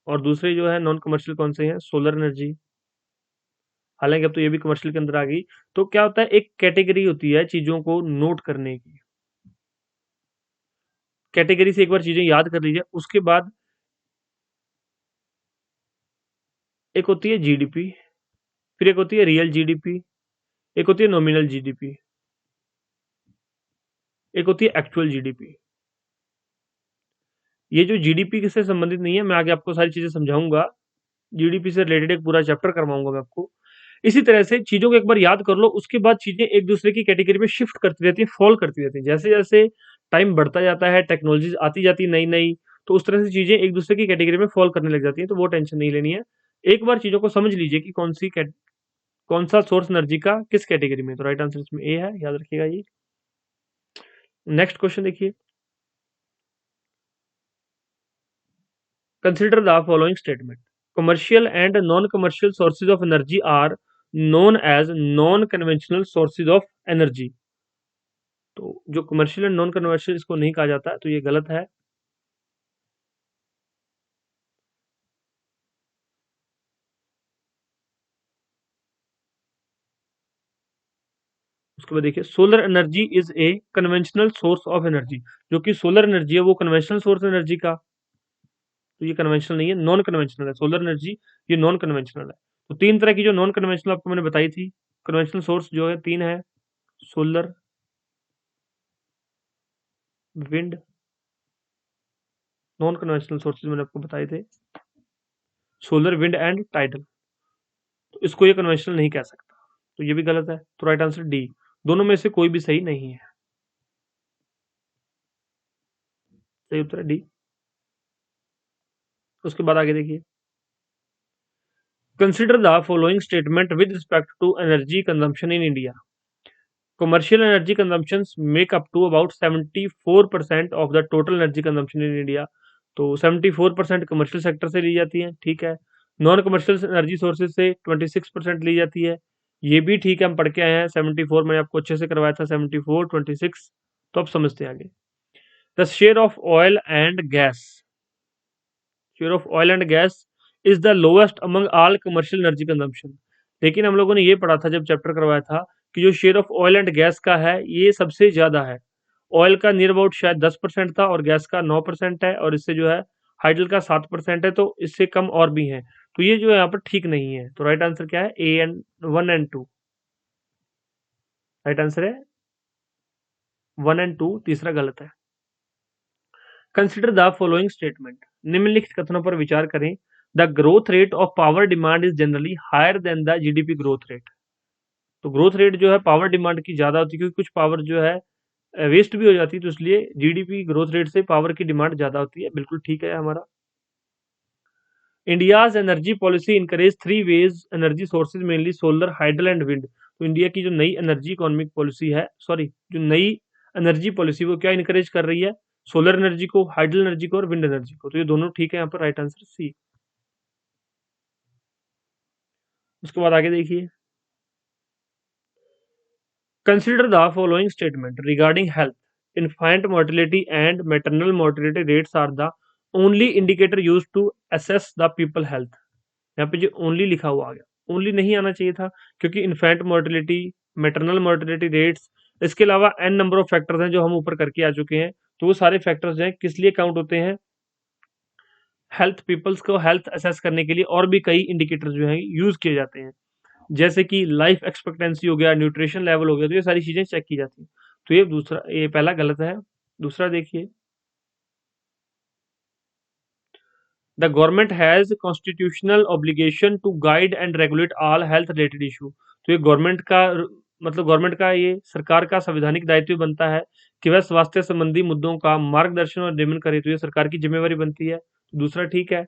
और दूसरे जो है नॉन कमर्शियल कौन से हैं, सोलर एनर्जी, हालांकि अब तो ये भी कमर्शियल के अंदर आ गई। तो क्या होता है, एक कैटेगरी होती है चीजों को नोट करने की, कैटेगरी से एक बार चीजें याद कर लीजिए, उसके बाद एक होती है जीडीपी, फिर एक होती है रियल जीडीपी, एक होती है नॉमिनल जीडीपी, एक होती है एक्चुअल जीडीपी। ये जो जीडीपी से संबंधित नहीं है, मैं आगे आपको सारी चीजें समझाऊंगा, जीडीपी से रिलेटेड एक पूरा चैप्टर करवाऊंगा मैं आपको। इसी तरह से चीजों को एक बार याद कर लो, उसके बाद चीजें एक दूसरे की कैटेगरी में शिफ्ट करती रहती है, फॉल करती रहती है, जैसे जैसे टाइम बढ़ता जाता है, टेक्नोलॉजी आती जाती है नई नई, तो उस तरह से चीजें एक दूसरे की कैटेगरी में फॉल करने लग जाती है, तो वो टेंशन नहीं लेनी है। एक बार चीजों को समझ लीजिए कि कौन सा सोर्स एनर्जी का किस कैटेगरी में, तो राइट आंसर इसमें ए है, याद रखिएगा ये। नेक्स्ट क्वेश्चन देखिए। Consider the following statement. Commercial and non commercial sources of energy are known as non conventional sources of energy. तो जो कमर्शियल एंड नॉन कमर्शियल इसको नहीं कहा जाता, तो ये गलत है। उसके बाद देखिए, solar energy is a conventional source of energy. जो कि सोलर एनर्जी है वो कन्वेंशनल सोर्स एनर्जी का, तो ये कन्वेंशनल नहीं है, नॉन कन्वेंशनल है सोलर एनर्जी, ये नॉन कन्वेंशनल है। तो तीन तरह की जो नॉन कन्वेंशनल आपको मैंने बताई थी, कन्वेंशनल सोर्स जो है तीन है, solar, wind, non conventional sources मैंने आपको बताए थे, सोलर, विंड एंड टाइडल। तो इसको ये कन्वेंशनल नहीं कह सकता, तो ये भी गलत है, तो राइट आंसर डी। दोनों में से कोई भी सही नहीं है, सही उत्तर है डी। उसके बाद आगे देखिए। Consider the following statement with respect to energy consumption in India. Commercial energy consumptions make up to about 74% of the total energy consumption in India। तो 74% कमर्शियल सेक्टर से ली जाती है, ठीक है। नॉन कमर्शियल एनर्जी सोर्सेज से 26% ली जाती है, ये भी ठीक है, हम पढ़ के आए हैं। 74 मैंने आपको अच्छे से करवाया था, 74 26, तो अब समझते हैं आगे। The share of oil and gas, share of oil and gas is the lowest among all commercial energy consumption. लेकिन हम लोगों ने ये पढ़ा था जब चैप्टर करवाया था कि जो share of oil and gas का है ये सबसे ज्यादा है। ऑयल का नियर अबाउट शायद 10% था और गैस का 9% है, और इससे जो है हाइडल का 7% है, तो इससे कम और भी हैं। तो ये जो है यहाँ पर ठीक नहीं है। तो राइट आंसर क्या है? A and 1 and 2। Right answer है 1 एंड 2, तीसरा गलत है। Consider the following statement. निम्नलिखित कथनों पर विचार करें। The growth rate of power demand is generally higher than the GDP growth rate. तो ग्रोथ रेट जो है पावर डिमांड की ज्यादा होती है, क्योंकि कुछ पावर जो है वेस्ट भी हो जाती है, तो इसलिए जीडीपी ग्रोथ रेट से पावर की डिमांड ज्यादा होती है। बिल्कुल ठीक है हमारा। India's energy policy encourage 3 ways energy sources mainly solar, hydel and wind. तो इंडिया की जो नई एनर्जी इकोनॉमिक पॉलिसी है, सॉरी, जो नई एनर्जी पॉलिसी, वो क्या इनकरेज कर रही है? सोलर एनर्जी को, हाइडल एनर्जी को और विंड एनर्जी को। तो ये दोनों ठीक है यहाँ पर। Right answer C. उसके बाद आगे देखिए। Consider the following statement regarding health. Infant mortality and maternal mortality rates are the only indicator use to assess the people health. यहाँ पे जो ओनली लिखा हुआ आ गया, ओनली नहीं आना चाहिए था, क्योंकि infant mortality, maternal mortality rates, इसके अलावा एन नंबर ऑफ फैक्टर्स हैं जो हम ऊपर करके आ चुके हैं। तो वो सारे फैक्टर्स हैं किस लिए काउंट होते हैं? हेल्थ, पीपल्स को हेल्थ असेस करने के लिए और भी कई इंडिकेटर्स जो हैं यूज किए जाते हैं, जैसे कि लाइफ एक्सपेक्टेंसी हो गया, न्यूट्रिशन लेवल हो गया। तो ये सारी चीजें चेक की जाती हैं। तो ये दूसरा, ये पहला गलत है। दूसरा देखिए। The government has constitutional obligation to guide and regulate all health related issue. तो ये गवर्नमेंट का, मतलब गवर्नमेंट का, ये सरकार का संवैधानिक दायित्व बनता है कि वह स्वास्थ्य संबंधी मुद्दों का मार्गदर्शन और नियमन करे। तो ये सरकार की जिम्मेवारी बनती है। दूसरा ठीक है।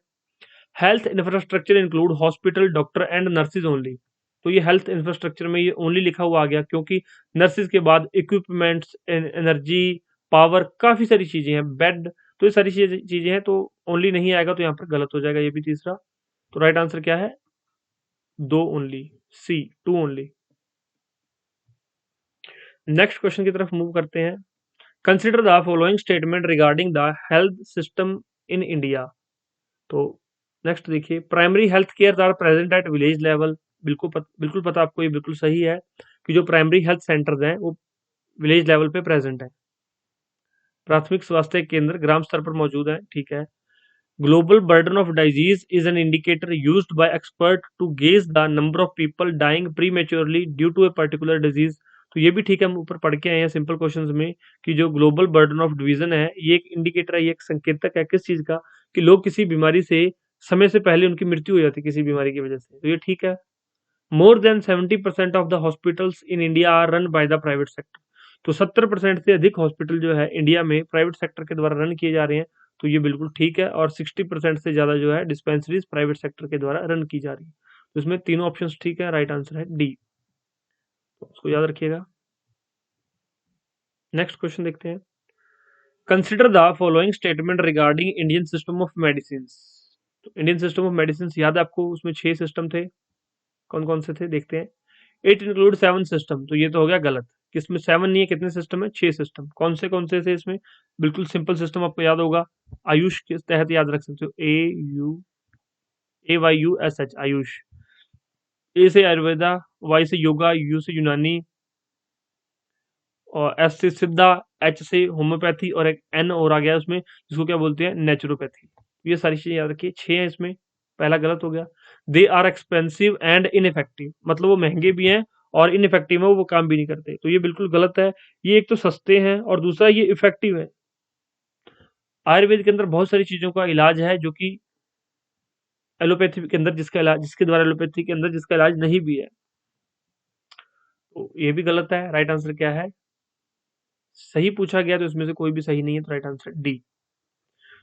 Health infrastructure include hospital, doctor and nurses only. तो ये हेल्थ इंफ्रास्ट्रक्चर में ये ओनली लिखा हुआ आ गया, क्योंकि नर्सिस के बाद इक्विपमेंट्स, एनर्जी, पावर, काफी सारी चीजें हैं, बेड, तो ये सारी चीजें चीजें हैं, तो ओनली नहीं आएगा, तो यहाँ पर गलत हो जाएगा ये भी तीसरा। तो राइट आंसर क्या है? दो only, C, two only. Next question की तरफ मूव करते हैं। Consider the following statement regarding the health system in India. तो नेक्स्ट देखिए। Primary health care are present at village level. बिल्कुल पता आपको, ये बिल्कुल सही है कि जो प्राइमरी हेल्थ सेंटर्स हैं वो विलेज लेवल पे प्रेजेंट है। प्राथमिक स्वास्थ्य केंद्र ग्राम स्तर पर मौजूद है, ठीक है। Global burden of disease is an indicator used by expert to gauge the number of people dying prematurely due to a particular disease. तो ये भी ठीक है, हम ऊपर पढ़ के आए हैं सिंपल क्वेश्चंस में कि जो ग्लोबल बर्डन ऑफ डिवीजन है, ये एक इंडिकेटर है, ये एक संकेतक है किस चीज का? कि लोग किसी बीमारी से समय से पहले उनकी मृत्यु हो जाती है किसी बीमारी की वजह से। तो ये ठीक है। More than 70% of the hospitals in India are run by the private sector. तो 70% से अधिक हॉस्पिटल जो है इंडिया में प्राइवेट सेक्टर के द्वारा रन किए जा रहे हैं। तो ये बिल्कुल ठीक है। और 60% से ज्यादा जो है डिस्पेंसरीज प्राइवेट सेक्टर के द्वारा रन की जा रही है। तो इसमें तीनों ऑप्शन ठीक है। राइट आंसर है डी। तो उसको याद रखिएगा। नेक्स्ट क्वेश्चन देखते हैं। Consider the following statement regarding Indian system of medicine. तो इंडियन सिस्टम ऑफ मेडिसिन याद है आपको, उसमें 6 सिस्टम थे। कौन कौन से थे देखते हैं। It include 7 system. तो ये तो हो गया गलत, किसमें 7 नहीं है, कितने सिस्टम है? 6 सिस्टम। कौन से थे इसमें? बिल्कुल सिंपल सिस्टम आपको याद होगा। आयुष के तहत याद रख सकते हो। AYUSH, आयुष। ए से आयुर्वेदा, वाई से योगा, यू से यूनानी, और एस से सिद्धा, एच से होम्योपैथी, और एक एन और आ गया उसमें, जिसको क्या बोलते हैं? नेचुरोपैथी। ये सारी चीजें याद रखिए। 6 है इसमें, पहला गलत हो गया। They are expensive and ineffective. मतलब वो महंगे भी हैं और इनइफेक्टिव है, वो काम भी नहीं करते। तो ये बिल्कुल गलत है। ये एक तो सस्ते हैं और दूसरा ये इफेक्टिव है। आयुर्वेद के अंदर बहुत सारी चीजों का इलाज है जो कि एलोपैथी के अंदर, जिसका इलाज, जिसके द्वारा एलोपैथी के अंदर जिसका इलाज नहीं भी है। तो ये भी गलत है। राइट आंसर क्या है? सही पूछा गया तो इसमें से कोई भी सही नहीं है, तो राइट आंसर डी।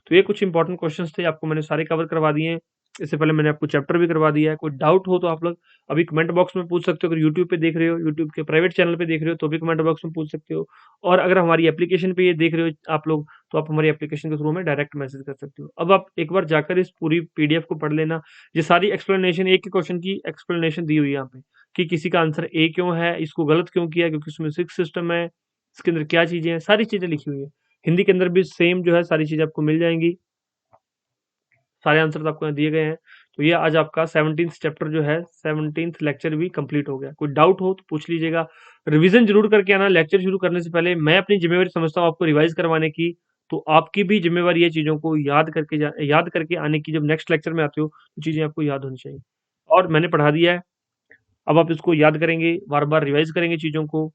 तो ये कुछ इंपॉर्टेंट क्वेश्चंस थे, आपको मैंने सारे कवर करवा दिए हैं। इससे पहले मैंने आपको चैप्टर भी करवा दिया है। कोई डाउट हो तो आप लोग अभी कमेंट बॉक्स में पूछ सकते हो। अगर यूट्यूब पे देख रहे हो, यूट्यूब के प्राइवेट चैनल पे देख रहे हो, तो भी कमेंट बॉक्स में पूछ सकते हो। और अगर हमारी एप्लीकेशन पे ये देख रहे हो आप लोग, तो आप हमारी एप्लीकेशन के थ्रू में डायरेक्ट मैसेज कर सकते हो। अब आप एक बार जाकर इस पूरी पीडीएफ को पढ़ लेना। ये सारी एक्सप्लेनेशन, एक के क्वेश्चन की एक्सप्लेनेशन दी हुई है यहाँ पे, कि किसी का आंसर ए क्यों है, इसको गलत क्यों किया, क्योंकि उसमें 6 सिस्टम है, इसके अंदर क्या चीजें हैं, सारी चीजें लिखी हुई है। हिंदी के अंदर भी सेम जो है सारी चीजें आपको मिल जाएंगी। सारे आंसर आपको यहाँ दिए गए हैं। तो ये आज आपका 17th चैप्टर जो है, 17th लेक्चर भी कंप्लीट हो गया। कोई डाउट हो तो पूछ लीजिएगा। रिवीजन जरूर करके आना। लेक्चर शुरू करने से पहले मैं अपनी जिम्मेवारी समझता हूँ आपको रिवाइज करवाने की, तो आपकी भी जिम्मेवारी है चीज़ों को याद करके आने की। जब नेक्स्ट लेक्चर में आते हो तो चीज़ें आपको याद होनी चाहिए। और मैंने पढ़ा दिया है, अब आप इसको याद करेंगे, बार बार रिवाइज करेंगे चीज़ों को।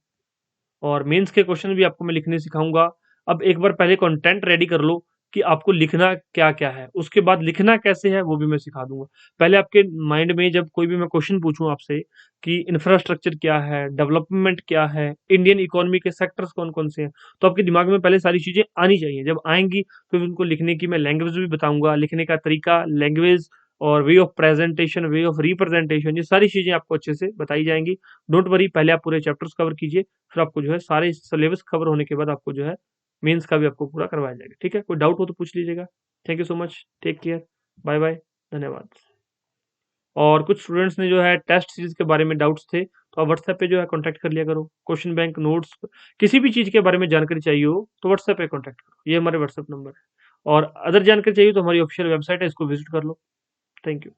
और मेंस के क्वेश्चन भी आपको मैं लिखने सिखाऊंगा। अब एक बार पहले कंटेंट रेडी कर लो कि आपको लिखना क्या क्या है, उसके बाद लिखना कैसे है वो भी मैं सिखा दूंगा। पहले आपके माइंड में जब कोई भी मैं क्वेश्चन पूछूं आपसे कि इंफ्रास्ट्रक्चर क्या है, डेवलपमेंट क्या है, इंडियन इकोनॉमी के सेक्टर्स कौन कौन से हैं, तो आपके दिमाग में पहले सारी चीजें आनी चाहिए। जब आएंगी फिर उनको लिखने की मैं लैंग्वेज भी बताऊंगा, लिखने का तरीका, लैंग्वेज और way of presentation, way of representation, ये सारी चीजें आपको अच्छे से बताई जाएंगी। डोंट वरी, पहले आप पूरे चैप्टर्स कवर कीजिए, फिर आपको जो है सारे सिलेबस कवर होने के बाद आपको जो है मेंस का भी आपको पूरा करवाया जाएगा। ठीक है, कोई डाउट हो तो पूछ लीजिएगा। Thank you so much, take care, bye bye, धन्यवाद। और कुछ स्टूडेंट्स ने जो है टेस्ट सीरीज के बारे में डाउट्स थे, तो आप व्हाट्सएप पे जो है कांटेक्ट कर लिया करो। क्वेश्चन बैंक, नोट्स, किसी भी चीज़ के बारे में जानकारी चाहिए हो तो व्हाट्सएप पे कांटेक्ट करो, ये हमारे व्हाट्सएप नंबर है। और अदर जानकारी चाहिए तो हमारी ऑफिशियल वेबसाइट है, इसको विजिट कर लो। Thank you.